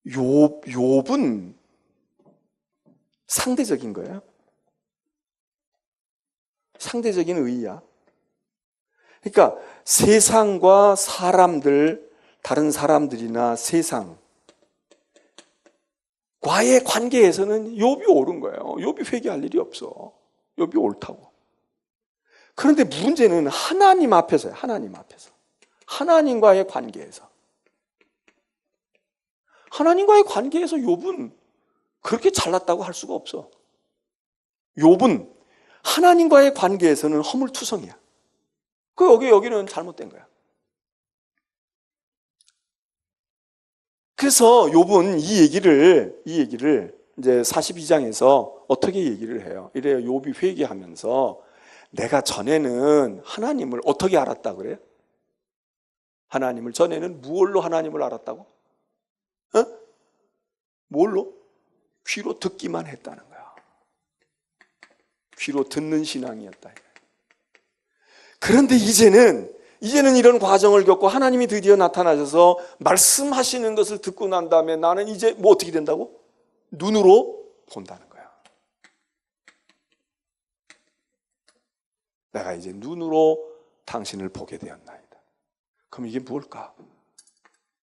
S1: 욥은 상대적인 거예요. 상대적인 의의야. 그러니까 세상과 사람들, 다른 사람들이나 세상과의 관계에서는 욥이 옳은 거예요. 욥이 회개할 일이 없어. 욥이 옳다고. 그런데 문제는 하나님 앞에서요. 하나님과의 관계에서. 하나님과의 관계에서 욥은 그렇게 잘났다고 할 수가 없어. 욥은 하나님과의 관계에서는 허물투성이야. 여기는 잘못된 거야. 그래서 욥은 이 얘기를 이제 42장에서 어떻게 얘기를 해요? 이래요. 욥이 회개하면서 내가 전에는 하나님을 어떻게 알았다 그래요? 하나님을 전에는 무엇로 하나님을 알았다고? 어? 뭘로? 귀로 듣기만 했다는 거야. 귀로 듣는 신앙이었다. 그런데 이제는 이런 과정을 겪고 하나님이 드디어 나타나셔서 말씀하시는 것을 듣고 난 다음에 나는 이제 뭐 어떻게 된다고? 눈으로 본다는 거야. 내가 이제 눈으로 당신을 보게 되었나이다. 그럼 이게 뭘까?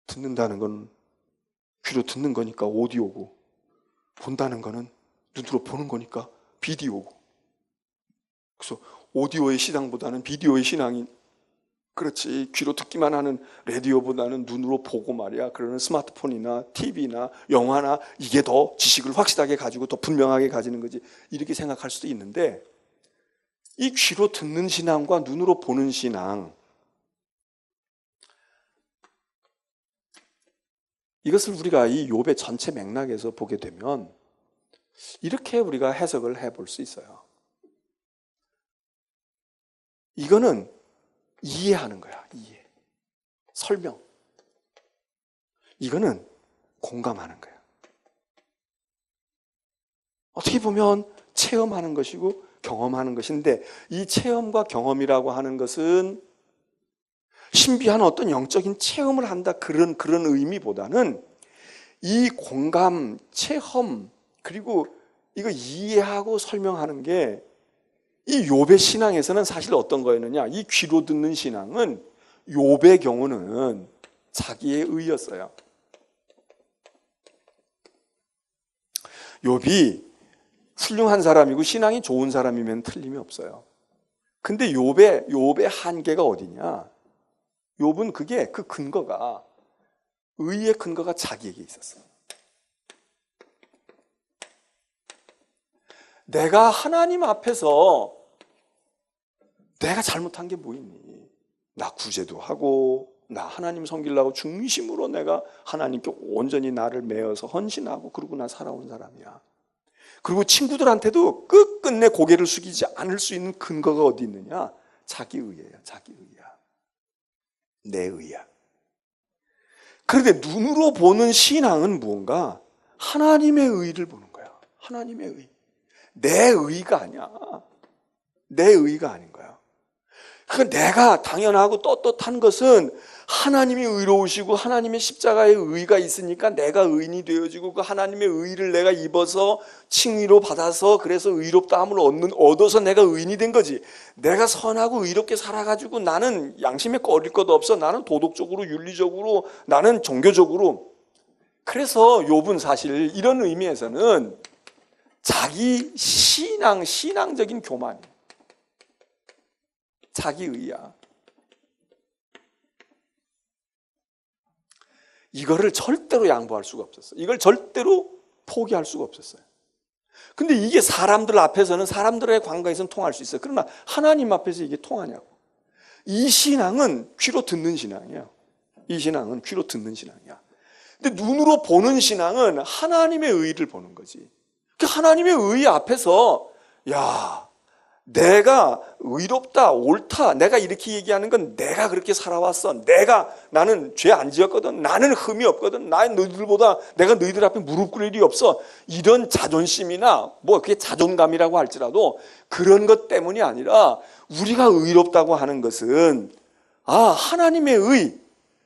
S1: 듣는다는 건 귀로 듣는 거니까 오디오고, 본다는 거는 눈으로 보는 거니까 비디오고. 그래서 오디오의 신앙보다는 비디오의 신앙이, 그렇지, 귀로 듣기만 하는 라디오보다는 눈으로 보고 말이야. 그러는 스마트폰이나 TV나 영화나 이게 더 지식을 확실하게 가지고 더 분명하게 가지는 거지, 이렇게 생각할 수도 있는데, 이 귀로 듣는 신앙과 눈으로 보는 신앙, 이것을 우리가 이 욥의 전체 맥락에서 보게 되면 이렇게 우리가 해석을 해볼 수 있어요. 이거는 이해하는 거야. 이해. 설명. 이거는 공감하는 거야. 어떻게 보면 체험하는 것이고 경험하는 것인데, 이 체험과 경험이라고 하는 것은 신비한 어떤 영적인 체험을 한다, 그런 의미보다는 이 공감, 체험, 그리고 이거 이해하고 설명하는 게, 이 욥의 신앙에서는 사실 어떤 거였느냐? 이 귀로 듣는 신앙은 욥의 경우는 자기의 의였어요. 욥이 훌륭한 사람이고 신앙이 좋은 사람이면 틀림이 없어요. 근데 욥의 한계가 어디냐? 욥은 그 근거가, 의의 근거가 자기에게 있었어. 내가 하나님 앞에서 내가 잘못한 게 뭐 있니? 나 구제도 하고, 나 하나님 섬기려고 중심으로 내가 하나님께 온전히 나를 매어서 헌신하고 그러고 나 살아온 사람이야. 그리고 친구들한테도 끝끝내 고개를 숙이지 않을 수 있는 근거가 어디 있느냐? 자기 의예요. 자기 의야. 내 의야. 그런데 눈으로 보는 신앙은 무언가? 하나님의 의를 보는 거야. 하나님의 의. 내 의가 아니야. 내 의가 아닌 거야. 내가 당연하고 떳떳한 것은 하나님이 의로우시고 하나님의 십자가의 의가 있으니까 내가 의인이 되어지고, 그 하나님의 의를 내가 입어서 칭의로 받아서 그래서 의롭다함을 얻어서 내가 의인이 된 거지. 내가 선하고 의롭게 살아가지고 나는 양심에 꺼릴 것 없어. 나는 도덕적으로, 윤리적으로, 나는 종교적으로. 그래서 욥은 사실 이런 의미에서는 자기 신앙적인 교만, 자기 의야. 이거를 절대로 양보할 수가 없었어요. 이걸 절대로 포기할 수가 없었어요. 근데 이게 사람들 앞에서는, 사람들의 관계에서는 통할 수 있어요. 그러나 하나님 앞에서 이게 통하냐고. 이 신앙은 귀로 듣는 신앙이에요. 이 신앙은 귀로 듣는 신앙이야. 근데 눈으로 보는 신앙은 하나님의 의를 보는 거지. 그 하나님의 의 앞에서, 야, 내가 의롭다, 옳다, 내가 이렇게 얘기하는 건 내가 그렇게 살아왔어. 나는 죄 안 지었거든. 나는 흠이 없거든. 나는 너희들보다 내가 너희들 앞에 무릎 꿇을 일이 없어. 이런 자존심이나 그게 자존감이라고 할지라도 그런 것 때문이 아니라, 우리가 의롭다고 하는 것은 하나님의 의.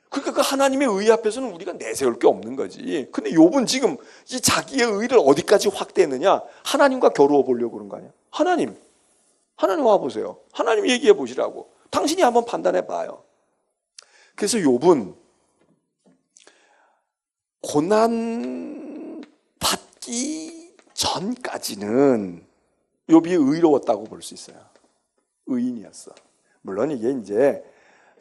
S1: 그러니까 그 하나님의 의 앞에서는 우리가 내세울 게 없는 거지. 근데 욥은 지금 이 자기의 의를 어디까지 확대했느냐? 하나님과 겨루어 보려고 그런 거 아니야? 하나님 와보세요. 하나님 얘기해 보시라고. 당신이 한번 판단해 봐요. 그래서 욥은 고난 받기 전까지는 욥이 의로웠다고 볼 수 있어요. 의인이었어. 물론 이게 이제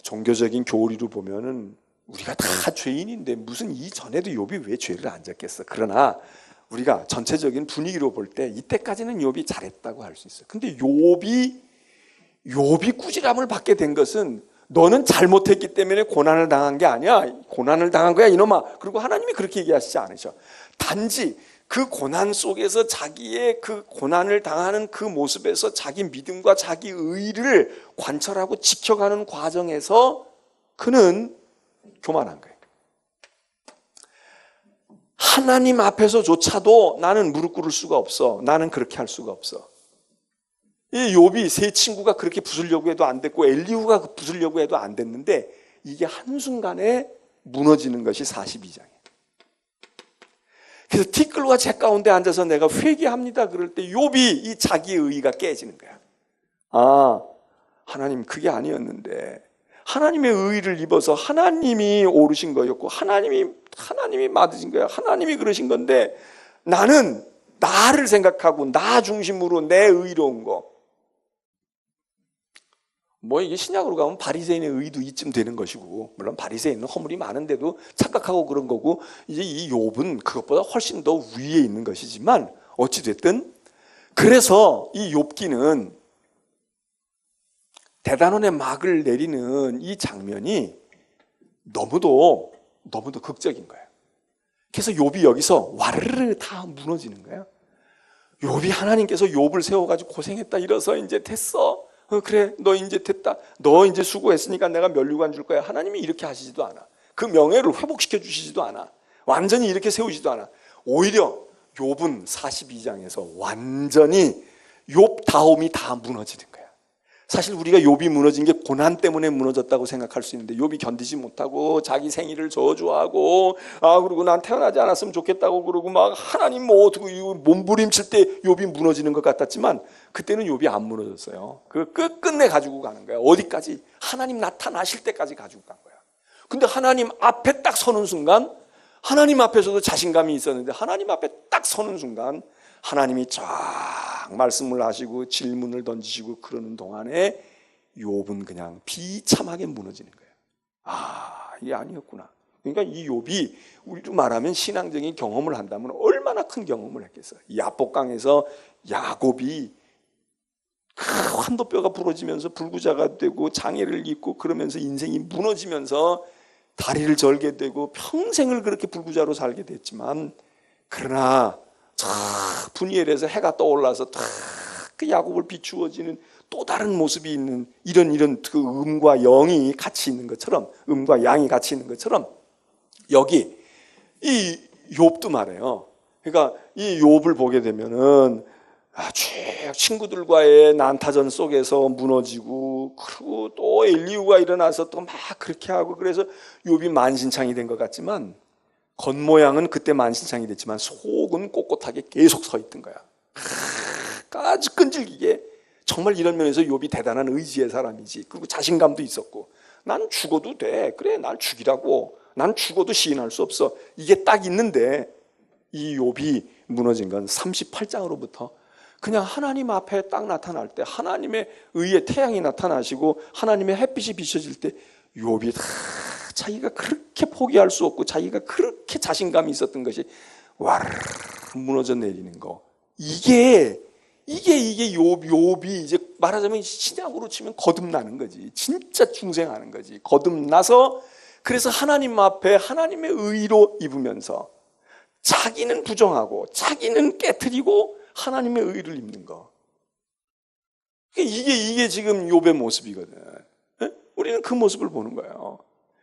S1: 종교적인 교리로 보면은 우리가 다 죄인인데 무슨 이전에도 욥이 왜 죄를 안 졌겠어. 그러나 우리가 전체적인 분위기로 볼 때 이때까지는 욥이 잘했다고 할 수 있어요. 근데 욥이 꾸지람을 받게 된 것은, 너는 잘못했기 때문에 고난을 당한 게 아니야. 고난을 당한 거야 이놈아. 그리고 하나님이 그렇게 얘기하시지 않으셔. 단지 그 고난 속에서 자기의 그 고난을 당하는 그 모습에서 자기 믿음과 자기 의를 관철하고 지켜가는 과정에서 그는 교만한 거예요. 하나님 앞에서조차도 나는 무릎 꿇을 수가 없어. 나는 그렇게 할 수가 없어. 이 욥이 세 친구가 그렇게 부수려고 해도 안 됐고 엘리후가 부수려고 해도 안 됐는데 이게 한순간에 무너지는 것이 42장이에요. 그래서 티끌과 재 가운데 앉아서 내가 회개합니다 그럴 때 욥이 이 자기의 의의가 깨지는 거야. 아, 하나님 그게 아니었는데 하나님의 의의를 입어서 하나님이 오르신 거였고 하나님이 맞으신 거야. 하나님이 그러신 건데 나는 나를 생각하고 나 중심으로 내 의로운 거. 뭐 이게 신약으로 가면 바리새인의 의도 이쯤 되는 것이고, 물론 바리새인은 허물이 많은데도 착각하고 그런 거고, 이제 이 욥은 그것보다 훨씬 더 위에 있는 것이지만 어찌 됐든 그래서 이 욥기는 대단원의 막을 내리는 이 장면이 너무도 극적인 거예요. 그래서 욥이 여기서 와르르 다 무너지는 거예요. 욥이 하나님께서 욥을 세워가지고 고생했다 이래서 이제 됐어. 그래 너 이제 됐다. 너 이제 수고했으니까 내가 면류관 줄 거야. 하나님이 이렇게 하시지도 않아. 그 명예를 회복시켜 주시지도 않아. 완전히 이렇게 세우지도 않아. 오히려 욥은 42장에서 완전히 욥다움이 다 무너지는 거야. 사실 우리가 욥이 무너진 게 고난 때문에 무너졌다고 생각할 수 있는데 욥이 견디지 못하고 자기 생일을 저주하고 그리고 난 태어나지 않았으면 좋겠다고 그러고 막 하나님 뭐 어떻게 몸부림칠 때 욥이 무너지는 것 같았지만 그때는 욥이 안 무너졌어요. 그 끝끝내 가지고 가는 거야. 어디까지? 하나님 나타나실 때까지 가지고 간 거야. 근데 하나님 앞에 딱 서는 순간 하나님 앞에서도 자신감이 있었는데 하나님 앞에 딱 서는 순간 하나님이 쫙 말씀을 하시고 질문을 던지시고 그러는 동안에 욥은 그냥 비참하게 무너지는 거예요. 이게 아니었구나. 그러니까 이 욥이 우리로 말하면 신앙적인 경험을 한다면 얼마나 큰 경험을 했겠어요. 이 야복강에서 야곱이 환도뼈가 부러지면서 불구자가 되고 장애를 입고 그러면서 인생이 무너지면서 다리를 절게 되고 평생을 그렇게 불구자로 살게 됐지만 그러나 분이엘에서 해가 떠올라서 그 야곱을 비추어지는 또 다른 모습이 있는 이런 그 음과 영이 같이 있는 것처럼 음과 양이 같이 있는 것처럼 여기 이 욥도 말해요. 그러니까 이 욥을 보게 되면은 친구들과의 난타전 속에서 무너지고 그리고 또 엘리후가 일어나서 또 막 그렇게 하고 그래서 욥이 만신창이 된 것 같지만 겉모양은 그때 만신창이 됐지만 속은 꼿꼿하게 계속 서 있던 거야. 아주 끈질기게. 정말 이런 면에서 욥이 대단한 의지의 사람이지. 그리고 자신감도 있었고 난 죽어도 돼. 그래 난 죽이라고. 난 죽어도 시인할 수 없어. 이게 딱 있는데 이 욥이 무너진 건 38장으로부터 그냥 하나님 앞에 딱 나타날 때 하나님의 의의 태양이 나타나시고 하나님의 햇빛이 비춰질 때 욥이 자기가 그렇게 포기할 수 없고 자기가 그렇게 자신감이 있었던 것이 와르르 무너져 내리는 거. 이게 욥이 이제 말하자면 신약으로 치면 거듭나는 거지. 진짜 중생하는 거지. 거듭나서 그래서 하나님 앞에 하나님의 의로 입으면서 자기는 부정하고 자기는 깨트리고 하나님의 의를 입는 거. 이게 지금 욥의 모습이거든. 우리는 그 모습을 보는 거예요.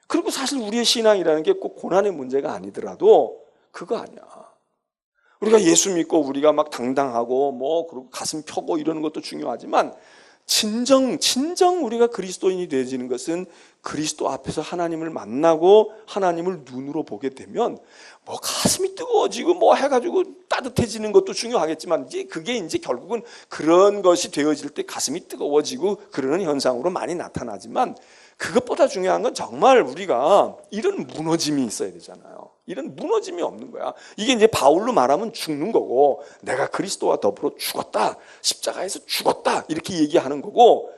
S1: 그리고 사실 우리의 신앙이라는 게 꼭 고난의 문제가 아니더라도 그거 아니야. 우리가 예수 믿고 우리가 막 당당하고 뭐 그리고 가슴 펴고 이러는 것도 중요하지만 진정 우리가 그리스도인이 되어지는 것은 그리스도 앞에서 하나님을 만나고 하나님을 눈으로 보게 되면 뭐 가슴이 뜨거워지고 뭐 해가지고 따뜻해지는 것도 중요하겠지만 이제 그게 이제 결국은 그런 것이 되어질 때 가슴이 뜨거워지고 그러는 현상으로 많이 나타나지만 그것보다 중요한 건 정말 우리가 이런 무너짐이 있어야 되잖아요. 이런 무너짐이 없는 거야. 이게 이제 바울로 말하면 죽는 거고 내가 그리스도와 더불어 죽었다. 십자가에서 죽었다. 이렇게 얘기하는 거고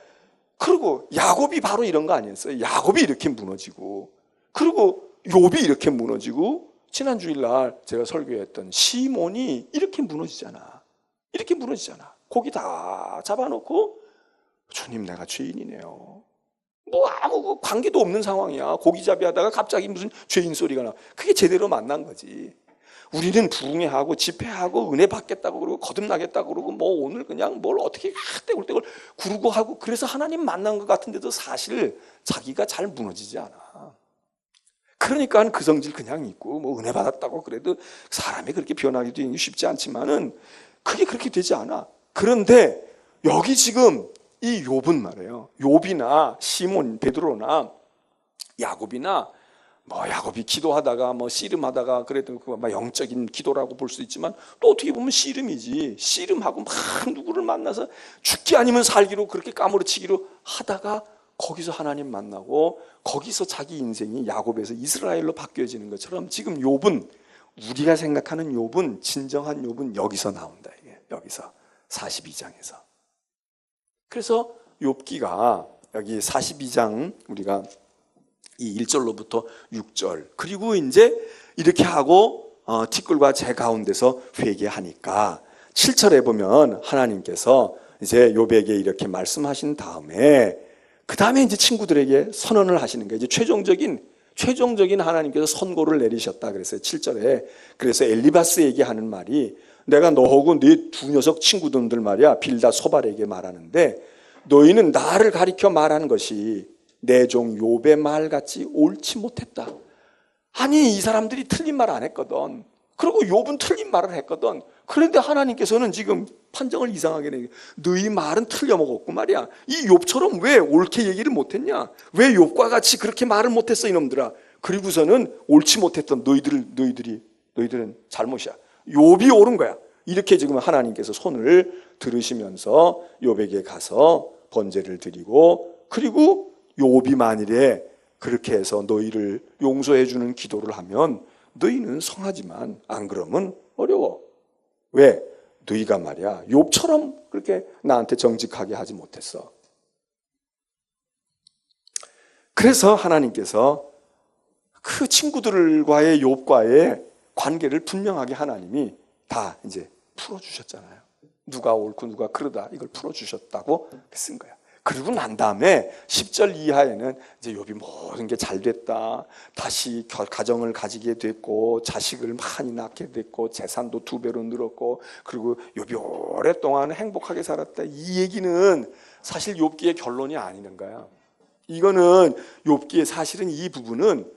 S1: 그리고 야곱이 바로 이런 거 아니었어요. 야곱이 이렇게 무너지고 그리고 욥이 이렇게 무너지고 지난 주일날 제가 설교했던 시몬이 이렇게 무너지잖아. 이렇게 무너지잖아. 고기 다 잡아놓고 주님 내가 죄인이네요. 뭐 아무 관계도 없는 상황이야. 고기잡이 하다가 갑자기 무슨 죄인 소리가 나. 그게 제대로 만난 거지. 우리는 부흥회하고 집회하고 은혜 받겠다고 그러고 거듭나겠다고 그러고 뭐 오늘 그냥 뭘 어떻게 떼굴떼굴 구르고 하고 그래서 하나님 만난 것 같은데도 사실 자기가 잘 무너지지 않아. 그러니까 그 성질 그냥 있고 뭐 은혜 받았다고 그래도 사람이 그렇게 변하기도 쉽지 않지만은 그게 그렇게 되지 않아. 그런데 여기 지금 이 욥은 말이에요. 욥이나 시몬, 베드로나 야곱이나 뭐 야곱이 기도하다가 뭐 씨름하다가 그래도 막 영적인 기도라고 볼 수 있지만 또 어떻게 보면 씨름이지. 씨름하고 막 누구를 만나서 죽기 아니면 살기로 그렇게 까무러치기로 하다가 거기서 하나님 만나고 거기서 자기 인생이 야곱에서 이스라엘로 바뀌어지는 것처럼 지금 욥은 우리가 생각하는 욥은 진정한 욥은 여기서 나온다. 이게 여기서 42장에서. 그래서 욥기가 여기 42장 우리가 이 1절로부터 6절 그리고 이제 이렇게 하고 티끌과 재 가운데서 회개하니까 7절에 보면 하나님께서 이제 욥에게 이렇게 말씀하신 다음에 그 다음에 이제 친구들에게 선언을 하시는 거예요. 이제 최종적인 하나님께서 선고를 내리셨다 그랬어요. 7절에. 그래서 엘리바스에게 하는 말이 내가 너하고 네 두 녀석 친구들 말이야 빌다 소발에게 말하는데 너희는 나를 가리켜 말하는 것이 내 종 욥의 말같이 옳지 못했다. 아니 이 사람들이 틀린 말 안 했거든. 그리고 욥은 틀린 말을 했거든. 그런데 하나님께서는 지금 판정을 이상하게 내요. 너희 말은 틀려먹었고 말이야. 이 욥처럼 왜 옳게 얘기를 못했냐? 왜 욥과 같이 그렇게 말을 못했어 이놈들아. 그리고서는 옳지 못했던 너희들은 잘못이야. 욥이 옳은 거야. 이렇게 지금 하나님께서 손을 들으시면서 욥에게 가서 번제를 드리고 그리고 욥이 만일에 그렇게 해서 너희를 용서해 주는 기도를 하면 너희는 성하지만 안 그러면 어려워. 왜? 너희가 말이야 욥처럼 그렇게 나한테 정직하게 하지 못했어. 그래서 하나님께서 그 친구들과의 욥과의 관계를 분명하게 하나님이 다 이제 풀어주셨잖아요. 누가 옳고 누가 그르다 이걸 풀어주셨다고 쓴 거야. 그리고 난 다음에 10절 이하에는 이제 욥이 모든 게 잘 됐다. 다시 가정을 가지게 됐고 자식을 많이 낳게 됐고 재산도 2배로 늘었고 그리고 욥이 오랫동안 행복하게 살았다. 이 얘기는 사실 욥기의 결론이 아니는 거야. 이거는 욥기의 사실은 이 부분은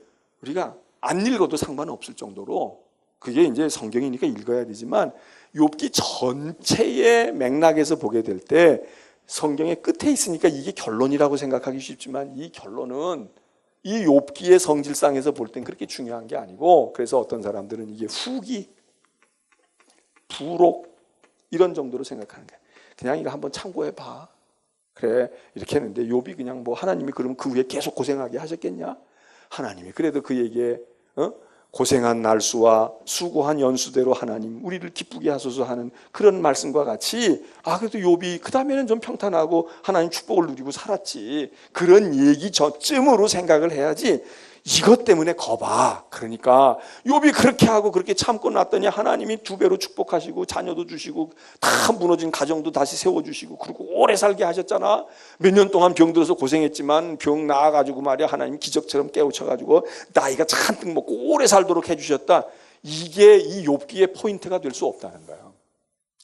S1: 우리가 안 읽어도 상관없을 정도로 그게 이제 성경이니까 읽어야 되지만 욥기 전체의 맥락에서 보게 될 때 성경의 끝에 있으니까 이게 결론이라고 생각하기 쉽지만 이 결론은 이 욥기의 성질상에서 볼 땐 그렇게 중요한 게 아니고 그래서 어떤 사람들은 이게 후기, 부록 이런 정도로 생각하는 거야. 그냥 이거 한번 참고해 봐. 그래 이렇게 했는데 욥이 그냥 뭐 하나님이 그러면 그 후에 계속 고생하게 하셨겠냐? 하나님이 그래도 그에게 고생한 날수와 수고한 연수대로 하나님 우리를 기쁘게 하소서 하는 그런 말씀과 같이 그래도 욥이 그 다음에는 좀 평탄하고 하나님 축복을 누리고 살았지 그런 얘기 저쯤으로 생각을 해야지 이것 때문에 거봐. 그러니까 욥이 그렇게 하고 그렇게 참고 났더니 하나님이 2배로 축복하시고 자녀도 주시고 다 무너진 가정도 다시 세워주시고 그리고 오래 살게 하셨잖아. 몇 년 동안 병들어서 고생했지만 병 나아가지고 말이야 하나님 기적처럼 깨우쳐가지고 나이가 잔뜩 먹고 오래 살도록 해주셨다. 이게 이 욥기의 포인트가 될 수 없다는 거예요.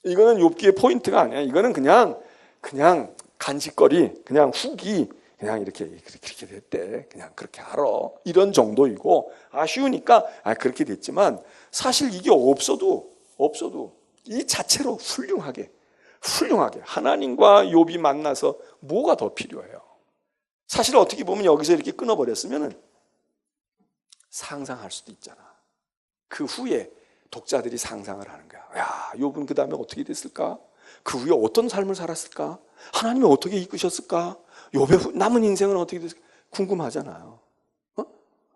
S1: 이거는 욥기의 포인트가 아니야. 이거는 그냥 간식거리, 그냥 후기 그냥 이렇게 됐대. 그냥 그렇게 알아. 이런 정도이고 아쉬우니까 그렇게 됐지만 사실 이게 없어도 이 자체로 훌륭하게 하나님과 욥이 만나서 뭐가 더 필요해요? 사실 어떻게 보면 여기서 이렇게 끊어버렸으면 상상할 수도 있잖아. 그 후에 독자들이 상상을 하는 거야. 야, 욥은 그 다음에 어떻게 됐을까? 그 후에 어떤 삶을 살았을까? 하나님이 어떻게 이끄셨을까? 욥의 남은 인생은 어떻게 됐을까? 궁금하잖아요.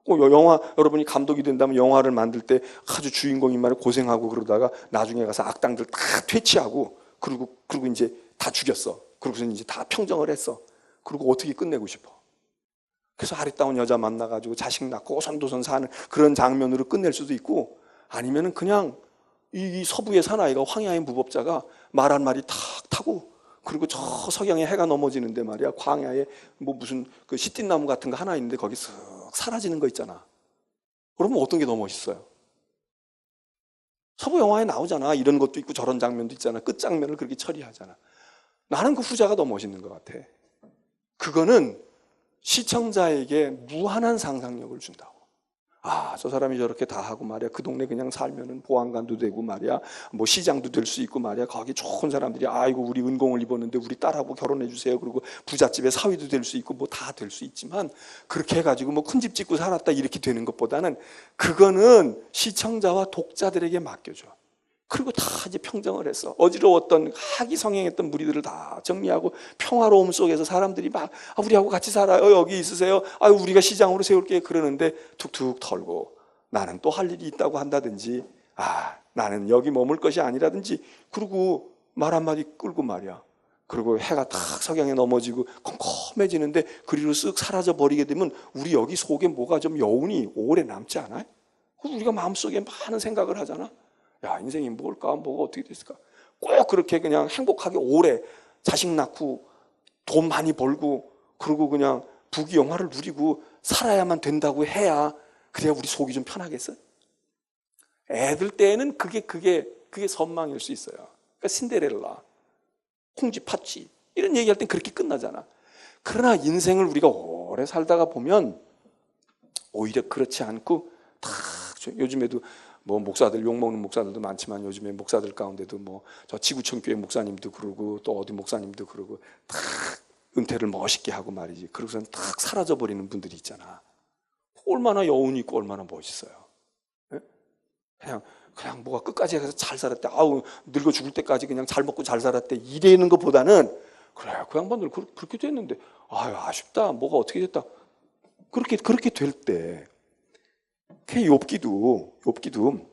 S1: 영화 여러분이 감독이 된다면 영화를 만들 때 아주 주인공인 말에 고생하고 그러다가 나중에 가서 악당들 다 퇴치하고 그리고 이제 다 죽였어. 그러고서 이제 다 평정을 했어. 그리고 어떻게 끝내고 싶어? 그래서 아리따운 여자 만나가지고 자식 낳고 오손도손 사는 그런 장면으로 끝낼 수도 있고 아니면은 그냥 이 서부의 사나이가 황야의 무법자가 말 한 마리 탁 타고 그리고 저 석양에 해가 넘어지는데 말이야 광야에 뭐 무슨 그 시띠나무 같은 거 하나 있는데 거기 쓱 사라지는 거 있잖아. 그러면 어떤 게 더 멋있어요? 서부 영화에 나오잖아. 이런 것도 있고 저런 장면도 있잖아. 끝장면을 그렇게 처리하잖아. 나는 그 후자가 더 멋있는 것 같아. 그거는 시청자에게 무한한 상상력을 준다고. 아, 저 사람이 저렇게 다 하고 말이야. 그 동네 그냥 살면은 보안관도 되고 말이야. 뭐 시장도 될 수 있고 말이야. 거기 좋은 사람들이 아이고 우리 은공을 입었는데 우리 딸하고 결혼해 주세요. 그리고 부잣집의 사위도 될 수 있고 뭐 다 될 수 있지만 그렇게 해가지고 뭐 큰 집 짓고 살았다 이렇게 되는 것보다는 그거는 시청자와 독자들에게 맡겨줘. 그리고 다 이제 평정을 했어. 어지러웠던 하기성행했던 무리들을 다 정리하고 평화로움 속에서 사람들이 막 우리하고 같이 살아요. 여기 있으세요. 우리가 시장으로 세울게 그러는데 툭툭 털고 나는 또 할 일이 있다고 한다든지 나는 여기 머물 것이 아니라든지 그리고 말 한마디 끌고 말이야. 그리고 해가 탁 석양에 넘어지고 컴컴해지는데 그리로 쓱 사라져 버리게 되면 우리 여기 속에 뭐가 좀 여운이 오래 남지 않아요? 우리가 마음속에 많은 생각을 하잖아. 야, 인생이 뭘까? 뭐가 어떻게 됐을까? 꼭 그렇게 그냥 행복하게 오래 자식 낳고 돈 많이 벌고 그러고 그냥 부귀영화를 누리고 살아야만 된다고 해야 그래야 우리 속이 좀 편하겠어? 애들 때는 그게 선망일 수 있어요. 그러니까 신데렐라, 홍지 팥쥐 이런 얘기할 땐 그렇게 끝나잖아. 그러나 인생을 우리가 오래 살다가 보면 오히려 그렇지 않고 다 요즘에도 뭐 목사들 욕먹는 목사들도 많지만 요즘에 목사들 가운데도 뭐 저 지구촌 교회 목사님도 그러고 또 어디 목사님도 그러고 탁 은퇴를 멋있게 하고 말이지. 그러고선 탁 사라져 버리는 분들이 있잖아. 얼마나 여운이 있고 얼마나 멋있어요. 네? 그냥 뭐가 끝까지 해서 잘 살았대. 늙어 죽을 때까지 그냥 잘 먹고 잘 살았대. 이래는 것보다는 그래 그 양반들 그렇게 됐는데 아쉽다. 뭐가 어떻게 됐다. 그렇게 될 때. 욥기도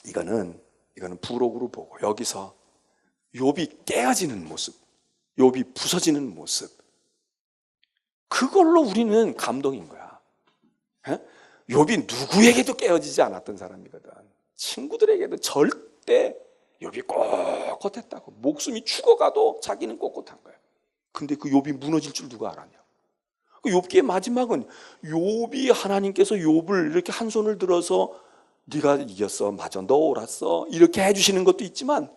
S1: 이거는 부록으로 보고 여기서 욥이 깨어지는 모습, 욥이 부서지는 모습 그걸로 우리는 감동인 거야. 욥이 누구에게도 깨어지지 않았던 사람이거든. 친구들에게도 절대 욥이 꼿꼿했다고. 목숨이 죽어가도 자기는 꼿꼿한 거야. 근데 그 욥이 무너질 줄 누가 알았냐? 욥기의 마지막은 욥이 하나님께서 욥을 이렇게 한 손을 들어서 네가 이겼어, 맞아, 너 옳았어 이렇게 해주시는 것도 있지만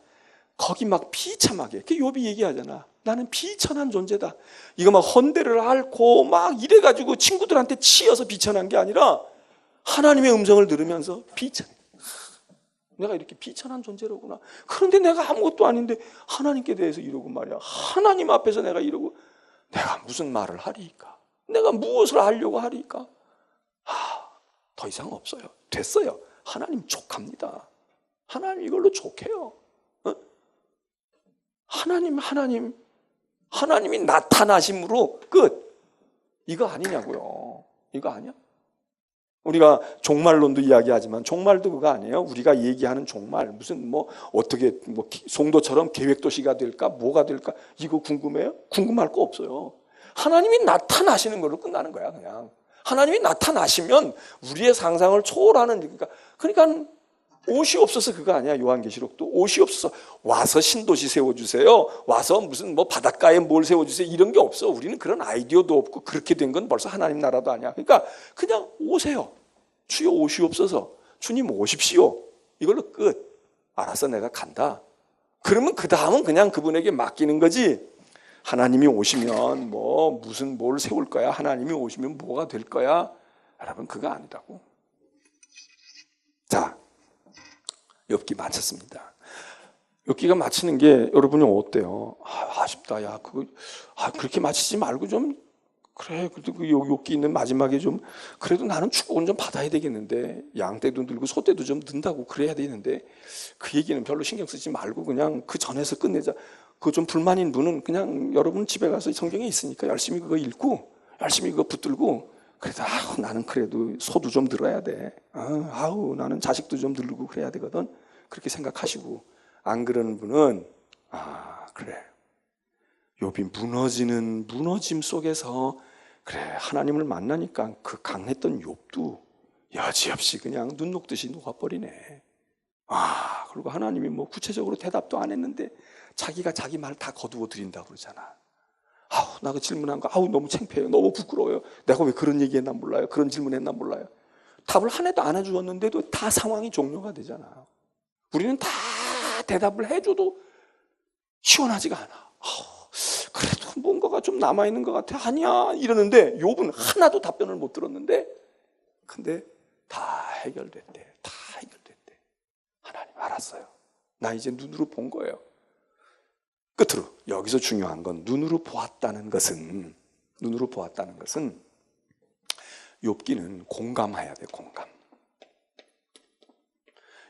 S1: 거기 막 비참하게 욥이 얘기하잖아. 나는 비천한 존재다. 이거 막 헌대를 앓고 막 이래가지고 친구들한테 치여서 비천한 게 아니라 하나님의 음성을 들으면서 비천해. 내가 이렇게 비천한 존재로구나. 그런데 내가 아무것도 아닌데 하나님께 대해서 이러고 말이야. 하나님 앞에서 내가 이러고 내가 무슨 말을 하리까? 내가 무엇을 하려고 하리까? 더 이상 없어요. 됐어요. 하나님 족합니다. 하나님 이걸로 족해요. 하나님이 나타나심으로 끝. 이거 아니냐고요. 이거 아니야? 우리가 종말론도 이야기하지만 종말도 그거 아니에요. 우리가 얘기하는 종말 무슨 어떻게 송도처럼 계획도시가 될까 뭐가 될까 이거 궁금해요? 궁금할 거 없어요. 하나님이 나타나시는 걸로 끝나는 거야. 그냥 하나님이 나타나시면 우리의 상상을 초월하는 그러니까 옷이 없어서 그거 아니야. 요한계시록도 옷이 없어서 와서 신도시 세워주세요. 와서 무슨 바닷가에 뭘 세워주세요. 이런 게 없어. 우리는 그런 아이디어도 없고 그렇게 된 건 벌써 하나님 나라도 아니야. 그러니까 그냥 오세요. 주여 옷이 없어서 주님 오십시오. 이걸로 끝. 알았어 내가 간다. 그러면 그 다음은 그냥 그분에게 맡기는 거지. 하나님이 오시면 무슨 뭘 세울 거야. 하나님이 오시면 뭐가 될 거야. 여러분 그거 아니라고. 자, 욥기 마쳤습니다. 욥기가 마치는 게 여러분이 어때요? 아쉽다. 야, 그렇게 마치지 말고 좀 그래. 그래도 그 욥기 있는 마지막에 좀 그래도 나는 축복은 좀 받아야 되겠는데 양떼도 늘고 소떼도 좀 는다고 그래야 되는데 그 얘기는 별로 신경 쓰지 말고 그냥 그 전에서 끝내자. 그거 좀 불만인 분은 그냥 여러분 집에 가서 성경에 있으니까 열심히 그거 읽고 열심히 그거 붙들고 그래도 나는 그래도 소도 좀 들어야 돼. 나는 자식도 좀 들고 그래야 되거든. 그렇게 생각하시고 안 그러는 분은 그래. 욥이 무너짐 속에서 그래 하나님을 만나니까 그 강했던 욥도 여지없이 그냥 눈 녹듯이 녹아버리네. 그리고 하나님이 구체적으로 대답도 안 했는데 자기가 자기 말 다 거두어 드린다고 그러잖아. 나 그 질문한 거 너무 창피해요. 너무 부끄러워요. 내가 왜 그런 얘기했나 몰라요. 그런 질문했나 몰라요. 답을 하나도 안 해주었는데도 다 상황이 종료가 되잖아. 우리는 다 대답을 해줘도 시원하지가 않아. 그래도 뭔가가 좀 남아있는 것 같아. 아니야 이러는데 욥은 하나도 답변을 못 들었는데, 근데 다 해결됐대. 다 해결됐대. 하나님 알았어요. 나 이제 눈으로 본 거예요. 끝으로 여기서 중요한 건 눈으로 보았다는 것은 욥기는 공감해야 돼. 공감.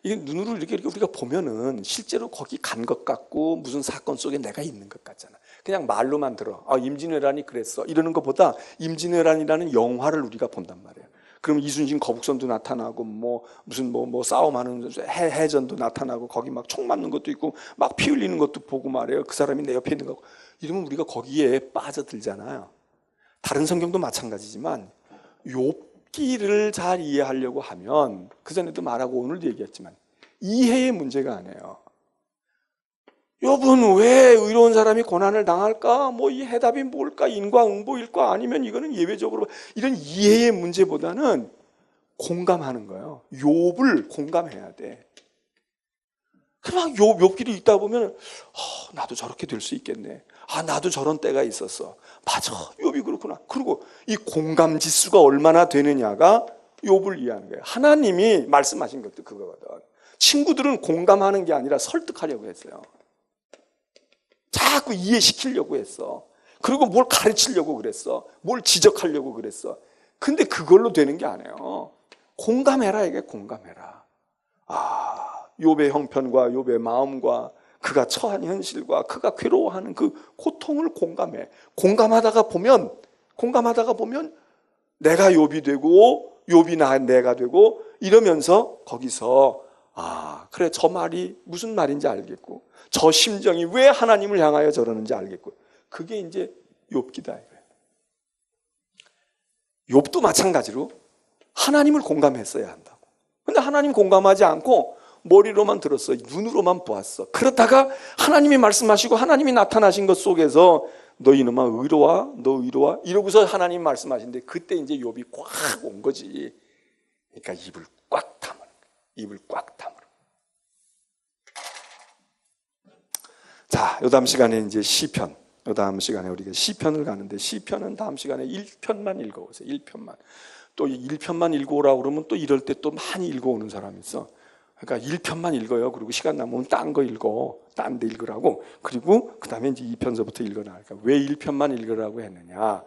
S1: 이게 눈으로 이렇게 우리가 보면은 실제로 거기 간 것 같고 무슨 사건 속에 내가 있는 것 같잖아. 그냥 말로만 들어. 임진왜란이 그랬어. 이러는 것보다 임진왜란이라는 영화를 우리가 본단 말이에요. 그럼 이순신 거북선도 나타나고 무슨 싸움하는 해전도 나타나고 거기 막 총 맞는 것도 있고 막 피 흘리는 것도 보고 말이에요. 그 사람이 내 옆에 있는 거. 이러면 우리가 거기에 빠져들잖아요. 다른 성경도 마찬가지지만 욥기를 잘 이해하려고 하면, 그전에도 말하고 오늘도 얘기했지만 이해의 문제가 아니에요. 욥은 왜 의로운 사람이 고난을 당할까? 이 해답이 뭘까? 인과응보일까? 아니면 이거는 예외적으로, 이런 이해의 문제보다는 공감하는 거예요. 욥을 공감해야 돼. 그냥 욥기를 읽다 보면 나도 저렇게 될 수 있겠네. 나도 저런 때가 있었어. 맞아, 욥이 그렇구나. 그리고 이 공감 지수가 얼마나 되느냐가 욥을 이해하는 거예요. 하나님이 말씀하신 것도 그거거든. 친구들은 공감하는 게 아니라 설득하려고 했어요. 자꾸 이해시키려고 했어. 그리고 뭘 가르치려고 그랬어. 뭘 지적하려고 그랬어. 근데 그걸로 되는 게 아니에요. 공감해라, 이게 공감해라. 욥의 형편과 욥의 마음과 그가 처한 현실과 그가 괴로워하는 그 고통을 공감해. 공감하다가 보면 내가 욥이 되고 욥이 내가 되고 이러면서 거기서 그래, 저 말이 무슨 말인지 알겠고 저 심정이 왜 하나님을 향하여 저러는지 알겠고, 그게 이제 욥기다 이거예요. 욥도 마찬가지로 하나님을 공감했어야 한다고. 근데 하나님 공감하지 않고 머리로만 들었어. 눈으로만 보았어. 그러다가 하나님이 말씀하시고 하나님이 나타나신 것 속에서 너 이놈아 의로와, 너 의로와 이러고서 하나님 말씀하시는데, 그때 이제 욥이 꽉 온 거지. 그러니까 입을 꽉 다물어. 자, 요 다음 시간에 이제 시편. 요 다음 시간에 우리가 시편을 가는데, 시편은 다음 시간에 1편만 읽어오세요. 1편만. 또 1편만 읽어오라고 그러면 또 이럴 때 또 많이 읽어오는 사람이 있어. 그러니까 1편만 읽어요. 그리고 시간 남으면 딴 거 읽어. 딴 데 읽으라고. 그리고 그 다음에 이제 2편서부터 읽어나가니까. 왜 1편만 읽으라고 했느냐.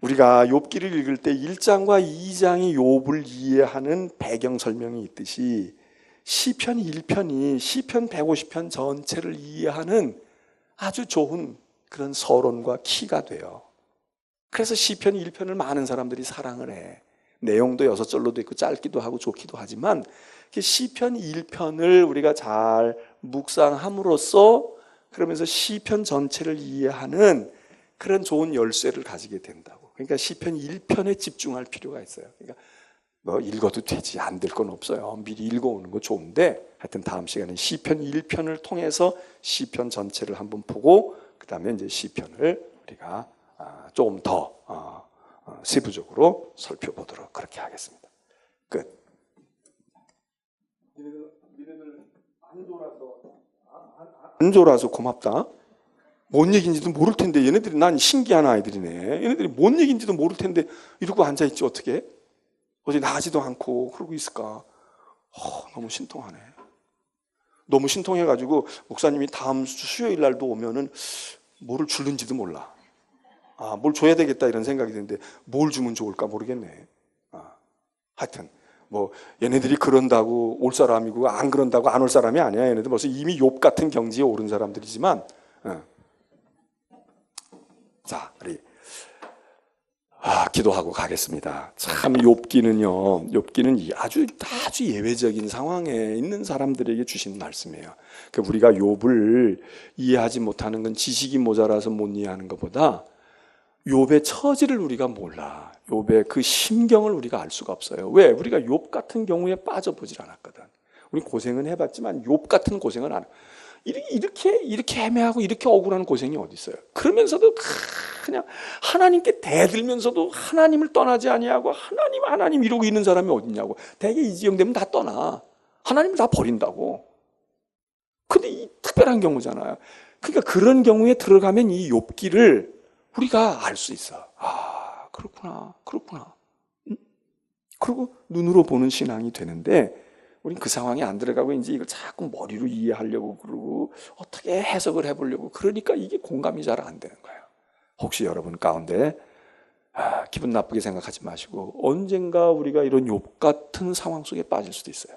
S1: 우리가 욥기를 읽을 때 1장과 2장이 욥을 이해하는 배경 설명이 있듯이 시편 1편이 시편 150편 전체를 이해하는 아주 좋은 그런 서론과 키가 돼요. 그래서 시편 1편을 많은 사람들이 사랑을 해. 내용도 6절로도 있고 짧기도 하고 좋기도 하지만 시편 1편을 우리가 잘 묵상함으로써 그러면서 시편 전체를 이해하는 그런 좋은 열쇠를 가지게 된다고. 그러니까 시편 1편에 집중할 필요가 있어요. 그러니까 읽어도 되지, 안 될 건 없어요. 미리 읽어오는 거 좋은데, 하여튼 다음 시간에 시편 1편을 통해서 시편 전체를 한번 보고 그 다음에 이제 시편을 우리가 조금 더 세부적으로 살펴보도록 그렇게 하겠습니다. 끝. 니네들 안 졸아서 고맙다. 뭔 얘기인지도 모를 텐데, 얘네들이, 난 신기한 아이들이네. 얘네들이 뭔 얘기인지도 모를 텐데 이러고 앉아있지 어떻게? 어디 나가지도 않고 그러고 있을까? 너무 신통하네. 너무 신통해가지고 목사님이 다음 수요일 날도 오면은 뭐를 줄는지도 몰라. 뭘 줘야 되겠다 이런 생각이 드는데 뭘 주면 좋을까 모르겠네. 하여튼 얘네들이 그런다고 올 사람이고 안 그런다고 안 올 사람이 아니야. 얘네들 벌써 이미 욥 같은 경지에 오른 사람들이지만, 자, 우리 기도하고 가겠습니다. 참 욥기는 아주 예외적인 상황에 있는 사람들에게 주신 말씀이에요. 그러니까 우리가 욥을 이해하지 못하는 건 지식이 모자라서 못 이해하는 것보다 욥의 처지를 우리가 몰라. 욥의 그 심경을 우리가 알 수가 없어요. 왜? 우리가 욥 같은 경우에 빠져보질 않았거든. 우리 고생은 해봤지만 욥 같은 고생은 안 해요. 이렇게 애매하고 이렇게 억울한 고생이 어디 있어요? 그러면서도 그냥 하나님께 대들면서도 하나님을 떠나지 아니하고 하나님 이러고 있는 사람이 어디 있냐고. 대개 이 지경 되면 다 떠나. 하나님을 다 버린다고. 근데 이 특별한 경우잖아요. 그러니까 그런 경우에 들어가면 이 욥기를 우리가 알 수 있어. 아, 그렇구나. 그렇구나. 그리고 눈으로 보는 신앙이 되는데 우린 그 상황에 안 들어가고 이제 이걸 자꾸 머리로 이해하려고 그러고 어떻게 해석을 해보려고 그러니까 이게 공감이 잘 안 되는 거예요. 혹시 여러분 가운데 기분 나쁘게 생각하지 마시고 언젠가 우리가 이런 욥 같은 상황 속에 빠질 수도 있어요.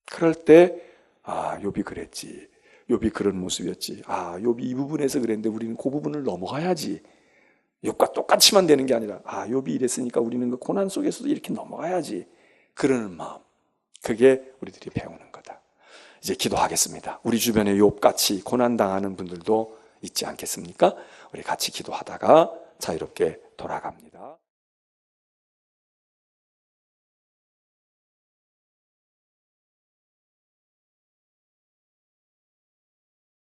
S1: 그럴 때 욥이 그랬지. 욥이 그런 모습이었지. 욥이 이 부분에서 그랬는데 우리는 그 부분을 넘어가야지. 욥과 똑같이만 되는 게 아니라 욥이 이랬으니까 우리는 그 고난 속에서도 이렇게 넘어가야지. 그러는 마음. 그게 우리들이 배우는 거다. 이제 기도하겠습니다. 우리 주변에 욥같이 고난당하는 분들도 있지 않겠습니까? 우리 같이 기도하다가 자유롭게 돌아갑니다.